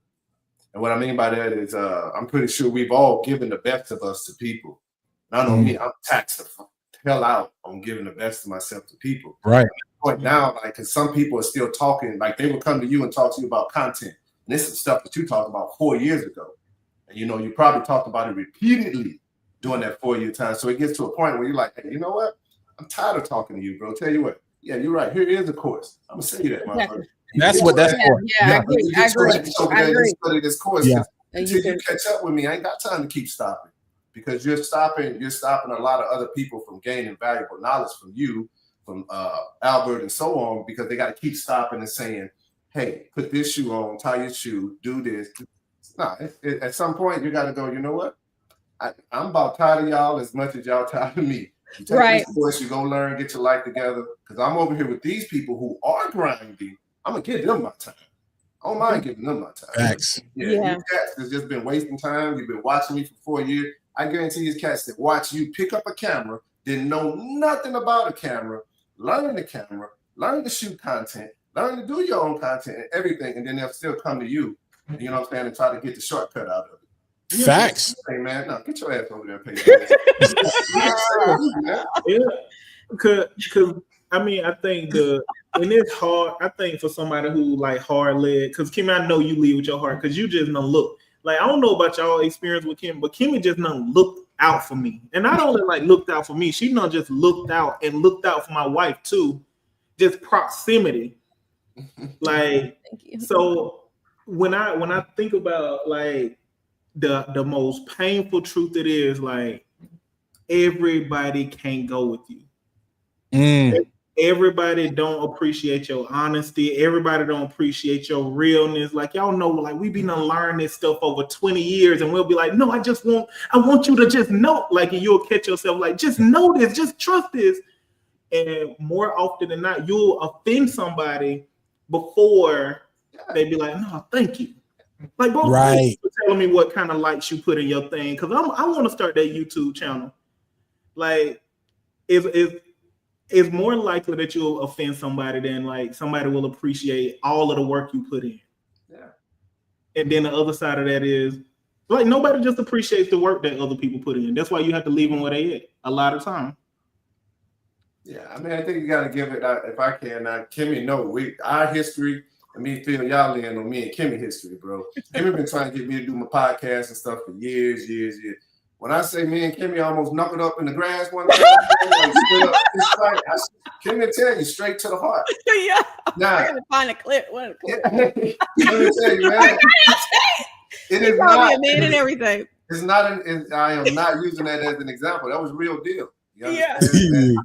And what I mean by that is, I'm pretty sure we've all given the best of us to people. Not on me, I'm taxed the hell out on giving the best of myself to people. Right. But now, like, because some people are still talking, like they will come to you and talk to you about content. And this is stuff that you talked about 4 years ago. And you know, you probably talked about it repeatedly during that 4-year time. So it gets to a point where you're like, hey, you know what? I'm tired of talking to you, bro. Tell you what. Yeah, you're right. Here is a course. I'm gonna send you that, motherfucker. That's what that's for. Yeah, I agree. Study this course. Yeah. Until you catch up with me, I ain't got time to keep stopping, because you're stopping a lot of other people from gaining valuable knowledge from you, from Albert and so on, because they got to keep stopping and saying, hey, put this shoe on, tie your shoe, do this. Nah, at some point you got to go, you know what? I'm about tired of y'all as much as y'all tired of me. You take this course, you go learn, get your life together. Because I'm over here with these people who are grinding. I'm gonna give them my time. I don't mind giving them my time. Facts. Yeah. You cats that's just been wasting time. You've been watching me for 4 years. I guarantee these cats that watch you pick up a camera, didn't know nothing about a camera, learn the camera, learn to shoot content, learn to do your own content and everything, and then they'll still come to you. You know what I'm saying? And try to get the shortcut out of it. Facts. Hey man, no, get your ass over there and pay. Yeah, because I mean, I think and it's hard. I think for somebody who like hard led, because Kimmy, I know you lead with your heart, because you just don't look. Like, I don't know about y'all experience with Kim, but Kimmy just done looked out for me, and not only like looked out for me, she done just looked out for my wife too. Just proximity, like so. When I think about like the most painful truth, it is like everybody can't go with you. Mm. Everybody don't appreciate your honesty. Everybody don't appreciate your realness. Like y'all know, like we been learning this stuff over 20 years, and we'll be like, no, I want you to just know, like, and you'll catch yourself like, just know this, just trust this. And more often than not, you'll offend somebody before they be like, no, thank you. Like, bro, Right. you telling me what kind of likes you put in your thing, because I want to start that YouTube channel. Like, it's more likely that you'll offend somebody than like somebody will appreciate all of the work you put in. Yeah. And then the other side of that is like nobody just appreciates the work that other people put in. That's why you have to leave them where they at a lot of time. Yeah, I mean, I think you got to give it. If I can, Kimmy, no, our history. And me, Phil, y'all in on me and Kimmy history, bro. Kimmy been trying to get me to do my podcast and stuff for years. When I say me and Kimmy almost knuckled up in the grass one time, like, it's like Kimmy tell you straight to the heart. Yeah. Nah. I'm gonna find a clip. What a clip. Let me tell you, man. It is Probably not a man and everything. It's not. I am not using that as an example. That was real deal. You understand? Yeah. And,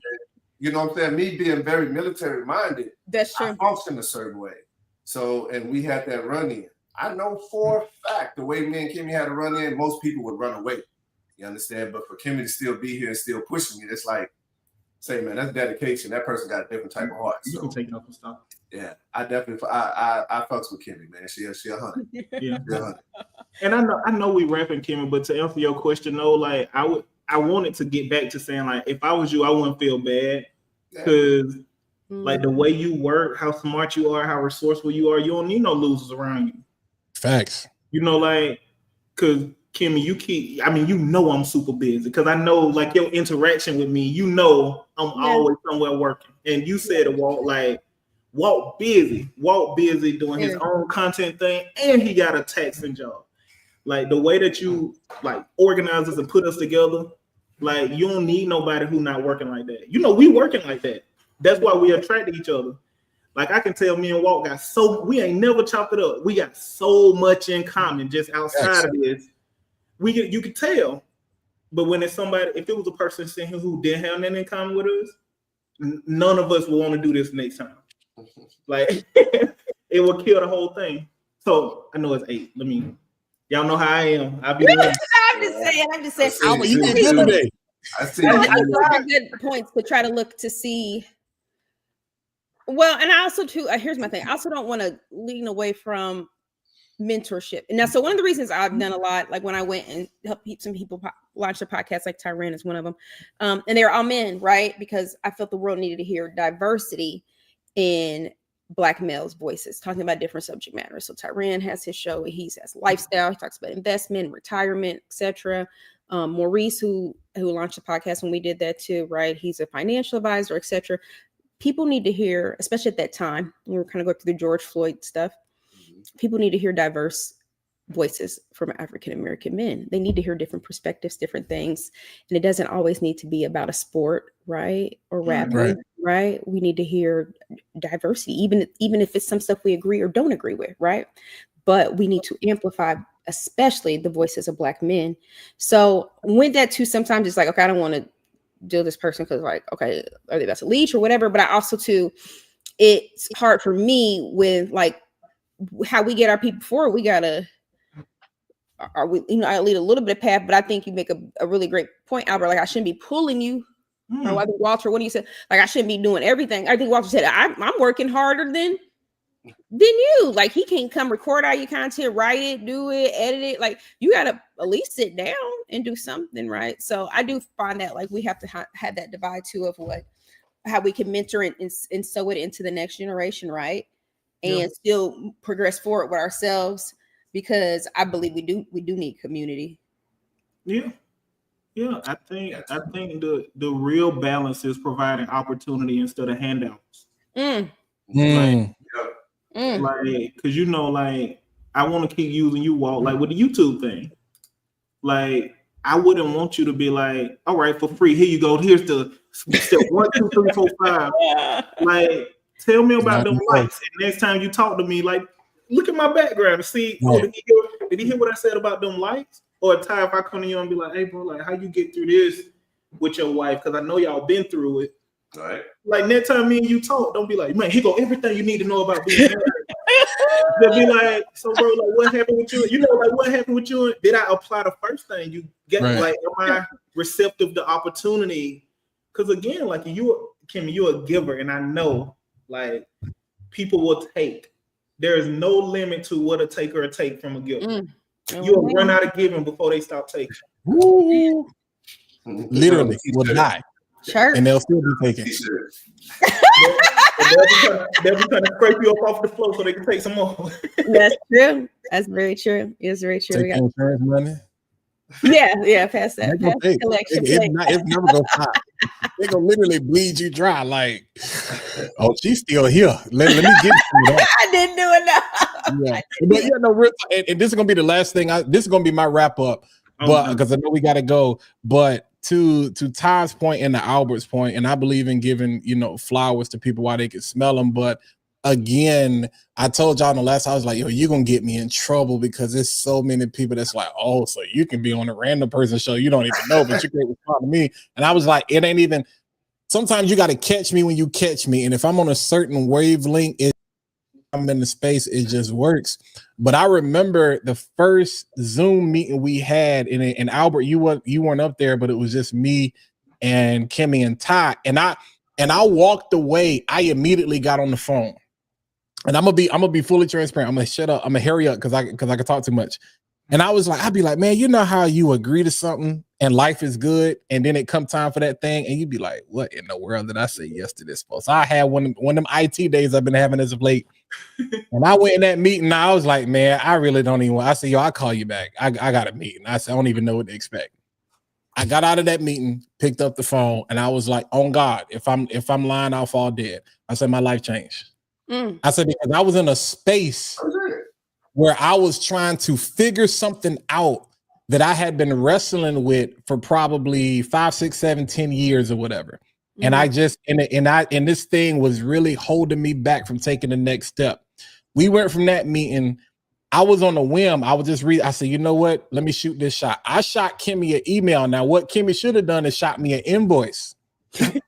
you know what I'm saying? Me being very military minded, That's true. I function a certain way. So, and we had that run in. I know for a fact the way me and Kimmy had to run in, most people would run away. You understand? But for Kimmy to still be here and still pushing me, it's like, say, man, that's dedication. That person got a different type of heart. You can take it off and stop. Yeah, I definitely, I fucks with Kimmy, man. She a 100. Yeah. She 100. And I know we rapping, Kimmy, but to answer your question, though, like I wanted to get back to saying, like, if I was you, I wouldn't feel bad because like the way you work, how smart you are, how resourceful you are, you don't need no losers around you. Facts. You know, like, because Kimmy, you know I'm super busy because I know, like, your interaction with me, you know I'm always somewhere working. And you said Walt busy doing his own content thing, and he got a taxing job. Like, the way that you, like, organize us and put us together, like, you don't need nobody who not working like that. You know, we working like that. That's why we attract each other. Like, I can tell me and Walt we ain't never chopped it up. We got so much in common just outside of this. You could tell. But when it's somebody, if it was a person sitting here who didn't have nothing in common with us, none of us will want to do this next time. Like, it will kill the whole thing. So I know it's 8. Y'all know how I am. I'll be the I'm just saying. You did good today. I see. Those are good points to try to look to see. Well, and I also too. Here's my thing. I also don't want to lean away from mentorship. And now, so one of the reasons I've done a lot, like when I went and helped some people launch their podcast, like Tyran is one of them, and they're all men, right? Because I felt the world needed to hear diversity in Black males' voices, talking about different subject matters. So Tyran has his show. He has lifestyle. He talks about investment, retirement, etc. Maurice, who launched the podcast when we did that too, right? He's a financial advisor, etc. People need to hear, especially at that time, we were kind of going through the George Floyd stuff. People need to hear diverse voices from African American men. They need to hear different perspectives, different things, and it doesn't always need to be about a sport, right, or rapping, right? We need to hear diversity, even if it's some stuff we agree or don't agree with, right? But we need to amplify, especially the voices of Black men. So with that too, sometimes it's like, okay, I don't want to deal with this person because, like, okay, are they about to leech or whatever? But I also too, it's hard for me with like how we get our people forward. We gotta. I lead a little bit of path, but I think you make a really great point, Albert. Like, I shouldn't be pulling you. Or I think Walter, what do you say? Like, I shouldn't be doing everything. I think Walter said, I'm working harder than you. Like, he can't come record all your content, write it, do it, edit it. Like, you got to at least sit down and do something, right? So I do find that, like, we have to have that divide too of how we can mentor and sow it into the next generation, right? And still progress forward with ourselves. Because I believe we do need community. Yeah. I think the real balance is providing opportunity instead of handouts. Like, because like, I want to keep using you, Walt, like with the YouTube thing. Like, I wouldn't want you to be like, all right, for free, here you go. Here's the step 1, 2, 3, 4, 5. Like, tell me about them lights. And next time you talk to me, like, look at my background and see, did he hear what I said about them lights? Or Ty, if I come to you and be like, hey, bro, like, how you get through this? with your wife, because I know y'all been through it. Right. Like next time me and you talk, don't be like, man, here go everything you need to know about being married. They'll be like, so bro, like what happened with you? You know, like what happened with you? Did I apply the first thing you get? Right. Like, am I receptive to opportunity? Because again, like Kim, you're a giver, and I know like people will take. There is no limit to what a taker take from a giver. You'll run out of giving before they stop taking. Woo. Literally will die. Sure. And they'll still be taking. They'll be trying to scrape you up off the floor so they can take some more. That's true. That's very true. It's very true. Take insurance money. Yeah, pass that. Pass Collection. It's never gonna stop. They're gonna literally bleed you dry. Like, oh, she's still here. Let me get you that. I didn't do enough. Yeah. But yeah, no, and this is gonna be the last thing. This is gonna be my wrap up. But because I know we gotta go. But to Ty's point and to Albert's point, and I believe in giving, flowers to people while they can smell them. But again, I told y'all in the last, I was like, yo, you're gonna get me in trouble because there's so many people that's like, oh, so you can be on a random person show you don't even know, but you can't respond to me. And I was like, it ain't even, sometimes you got to catch me when you catch me. And if I'm on a certain wavelength, I'm in the space, it just works. But I remember the first Zoom meeting we had, and Albert, you weren't up there, but it was just me and Kimmy and Ty. And I walked away. I immediately got on the phone. And I'm gonna be fully transparent. I'm gonna shut up. I'm gonna hurry up because I can talk too much. And I'd be like, man, you know how you agree to something and life is good, and then it come time for that thing, and you'd be like, what in the world did I say yes to this for? So I had one of them IT days I've been having as of late. And I went in that meeting, and I was like, man, I really don't even want. I said, yo, I'll call you back. I got a meeting. I said, I don't even know what to expect. I got out of that meeting, picked up the phone, and I was like, on God, if I'm lying, I'll fall dead. I said, my life changed. I said, because I was in a space where I was trying to figure something out that I had been wrestling with for probably 5, 6, 7, 10 years or whatever. And I just, and this thing was really holding me back from taking the next step. We went from that meeting. I was on a whim. I would just read. I said, you know what? Let me shoot this shot. I shot Kimmy an email. Now, what Kimmy should have done is shot me an invoice,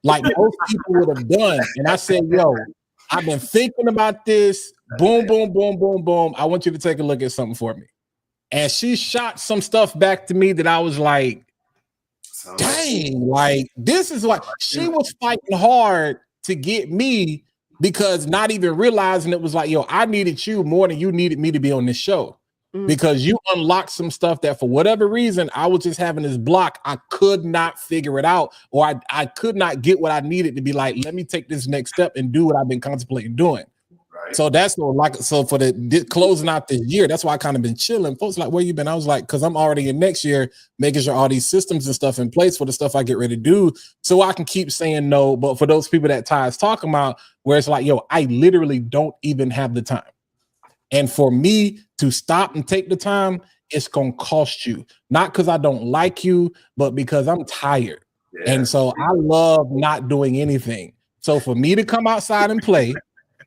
like most people would have done. And I said, yo, I've been thinking about this. Boom, boom, boom, boom, boom. I want you to take a look at something for me. And she shot some stuff back to me that I was like, dang, like this is what she was fighting hard to get me, because not even realizing it was like, yo, I needed you more than you needed me to be on this show, because you unlocked some stuff that for whatever reason, I was just having this block. I could not figure it out, or I could not get what I needed to be like, let me take this next step and do what I've been contemplating doing. Right. So that's so for the closing out this year, that's why I kind of been chilling. Folks like, where you been? I was like, because I'm already in next year, making sure all these systems and stuff in place for the stuff I get ready to do, so I can keep saying no. But for those people that Ty is talking about, where it's like, yo, I literally don't even have the time. And for me to stop and take the time, it's gonna cost you. Not because I don't like you, but because I'm tired. Yeah. And so I love not doing anything. So for me to come outside and play,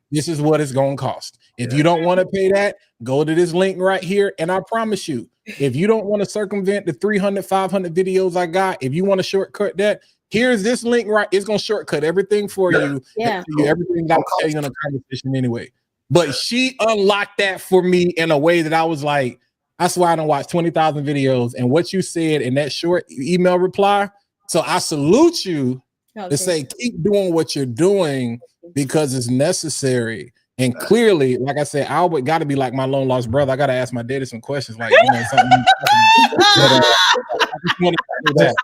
this is what it's going to cost. If you don't want to pay that, go to this link right here. And I promise you, if you don't want to circumvent the 300, 500 videos I got, if you want to shortcut that, here's this link right. It's going to shortcut everything for you. Yeah. Everything that I tell you in a conversation anyway. But she unlocked that for me in a way that I was like, I swear I don't watch 20,000 videos. And what you said in that short email reply. So I salute you to say, keep doing what you're doing, because it's necessary. And clearly, like I said, Albert got to be like my long lost brother. I got to ask my daddy some questions, like, something. I just want to do that,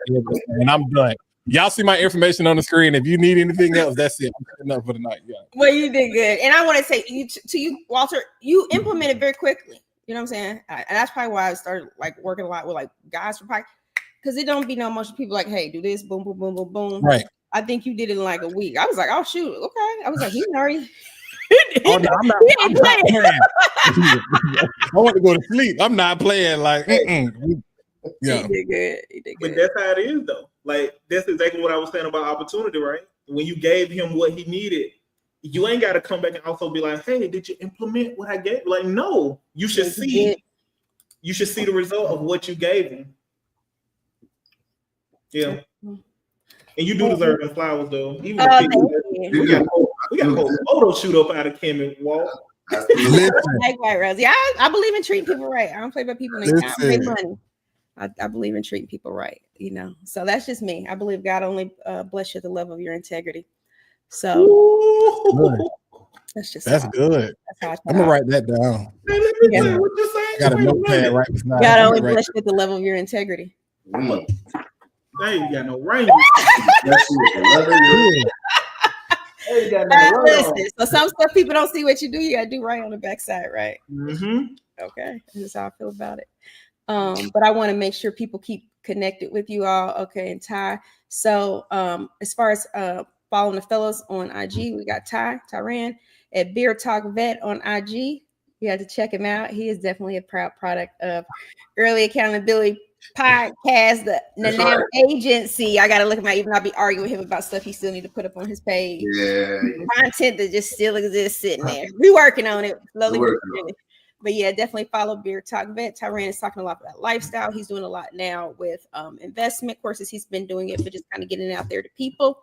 and I'm done. Y'all see my information on the screen. If you need anything else, that's it. I'm cutting up for the night. Yeah. Well, you did good, and I want to say to you, Walter, you implemented very quickly. You know what I'm saying? And that's probably why I started like working a lot with like guys for podcast, because it don't be no much people like, hey, do this, boom, boom, boom, boom, boom. Right. I think you did it in like a week. I was like, oh shoot, okay. I was like, he already. Oh, no, I'm not playing. I want to go to sleep. I'm not playing. Like, yeah. He did good. But that's how it is, though. Like, that's exactly what I was saying about opportunity, right? When you gave him what he needed, you ain't got to come back and also be like, hey, did you implement what I gave? Like, no, you should see. You should see the result of what you gave him. Yeah. And you do deserve them flowers, though. Even Oh, the thank people. you. We got a photo shoot up out of Kim and Walt. Listen, Like White Rose. Yeah, I believe in treating people right. I don't play by people in town. Pay listen. money. I believe in treating people right, you know. So that's just me. I believe God only bless you at the level of your integrity. So Good. that's just That's how, good. that's how I I'm gonna write that down. Hey, let me Yeah. say what you saying. I got a Wait notepad minute. right beside. God me. only Right. bless you at the level of your integrity. Mm. They ain't got no ring. That's it. 11 years. They ain't got no ring. Listen, so some stuff people don't see what you do. You gotta do right on the backside, right? Mm-hmm. Okay, this is how I feel about it. But I want to make sure people keep connected with you all. Okay, and Ty. So as far as following the fellows on IG, we got Tyran at Beer Talk Vet on IG. You have to check him out. He is definitely a proud product of Early Accountability Podcast, the now agency. I gotta look at my, even I'll be arguing with him about stuff he still need to put up on his page. Yeah. Content that just still exists sitting there. We working on it slowly. We're But working on surely. But yeah, definitely follow Beer Talk Vet. Tyran is talking a lot about lifestyle. He's doing a lot now with investment courses. He's been doing it, but just kind of getting it out there to people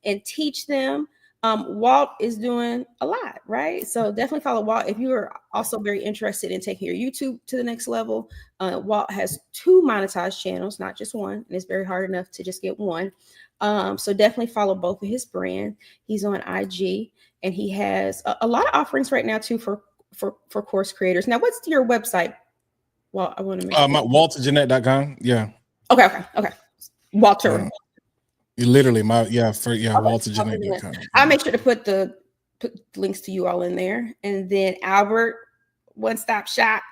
and teach them. Walt is doing a lot, right? So definitely follow Walt. If you are also very interested in taking your YouTube to the next level, Walt has 2 monetized channels, not just one, and it's very hard enough to just get one. So definitely follow both of his brands. He's on IG, and he has a lot of offerings right now too for course creators. Now, what's your website? Well, I want to make sure. WalterJeanette.com. Yeah. Okay. Walter. Yeah. Literally WalterJeanette.com. I'll make sure to put links to you all in there. And then Albert, One Stop Shop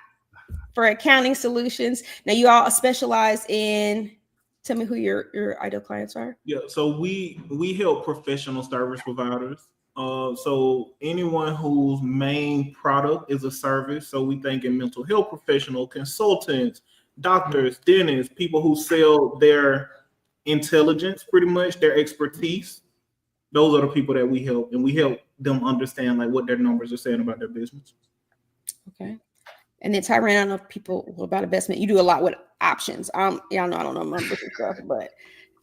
for accounting solutions. Now you all specialize in, tell me who your ideal clients are. Yeah, so we help professional service providers. So anyone whose main product is a service. So we think in mental health professional, consultants, doctors, dentists, people who sell their intelligence, pretty much their expertise. Those are the people that we help, and we help them understand like what their numbers are saying about their business. Okay. And then Tyran, I don't know if people about investment. You do a lot with options. Y'all know I don't know numbers and stuff, but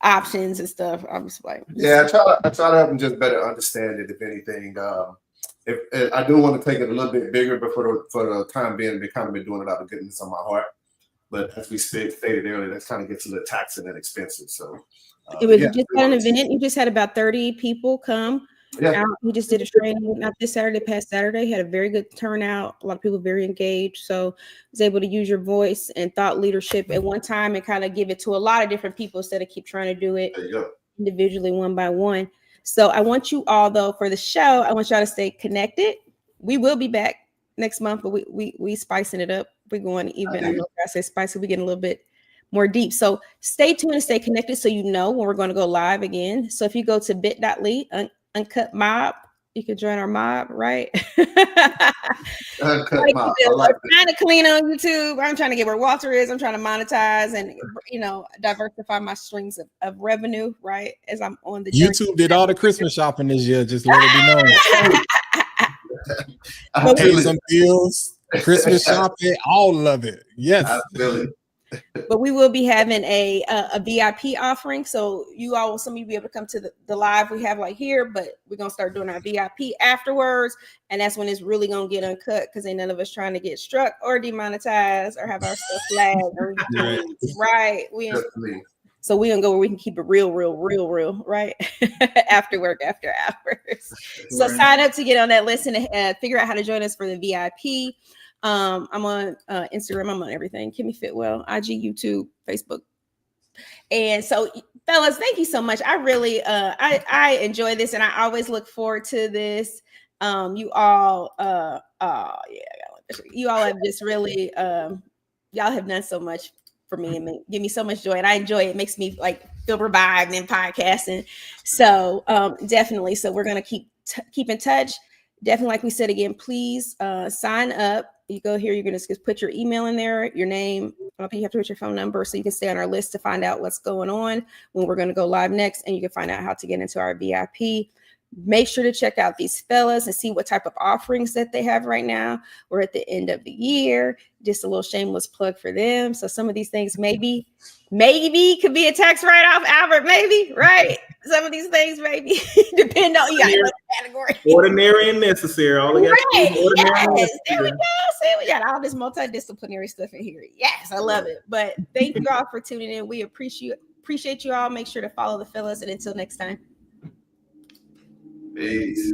options and stuff. I'm just like, Yeah, I try to help them just better understand it. If anything, if I do want to take it a little bit bigger, but for the time being, they kind of been doing it out of goodness on my heart. But as we stated earlier, that kind of gets a little taxing and expensive. So it was just at an event. You just had about 30 people come. Yeah. We just did a training not this Saturday, past Saturday. Had a very good turnout. A lot of people very engaged. So I was able to use your voice and thought leadership at one time and kind of give it to a lot of different people instead of keep trying to do it individually, one by one. So I want you all, though, for the show, I want y'all to stay connected. We will be back next month, but we spicing it up. We're going even, I say spicy, we getting a little bit more deep. So stay tuned and stay connected so you know when we're going to go live again. So if you go to bit.ly, Uncut Mob, you can join our mob, right? Uncut Mob. I like that. Trying to clean on YouTube. I'm trying to get where Walter is. I'm trying to monetize and, diversify my streams of revenue, right? As I'm on the journey. YouTube did all the Christmas shopping this year. Just let it be known. Pay some bills, Christmas shopping, all of it. Yes. Absolutely. But we will be having a VIP offering. So you all, some of you be able to come to the live we have like here, but we're going to start doing our VIP afterwards. And that's when it's really going to get uncut because ain't none of us trying to get struck or demonetized or have our stuff flagged. Right. So we're going to go where we can keep it real, right? After work, after hours. So sign up to get on that list and figure out how to join us for the VIP. I'm on Instagram. I'm on everything. Kimmy Fitwell, IG, YouTube, Facebook. And so, fellas, thank you so much. I really, I enjoy this, and I always look forward to this. You all, you all have just really, y'all have done so much for me and give me so much joy, and I enjoy it. It makes me like feel revived in podcasting. So definitely. So we're gonna keep in touch. Definitely, like we said again, please sign up. You go here, you're going to just put your email in there, your name. You have to put your phone number so you can stay on our list to find out what's going on when we're going to go live next. And you can find out how to get into our VIP. make sure to check out these fellas and see what type of offerings that they have right now. We're at the end of the year. Just a little shameless plug for them. So some of these things maybe could be a tax write-off, Albert, maybe, right? Some of these things maybe depend on you got another category. Ordinary and necessary. All they got Right. to do is ordinary and Yes. There we necessary. go. See, we got all this multidisciplinary stuff in here. Yes, I love it. But thank you all for tuning in. We appreciate you all. Make sure to follow the fellas, and until next time. Peace.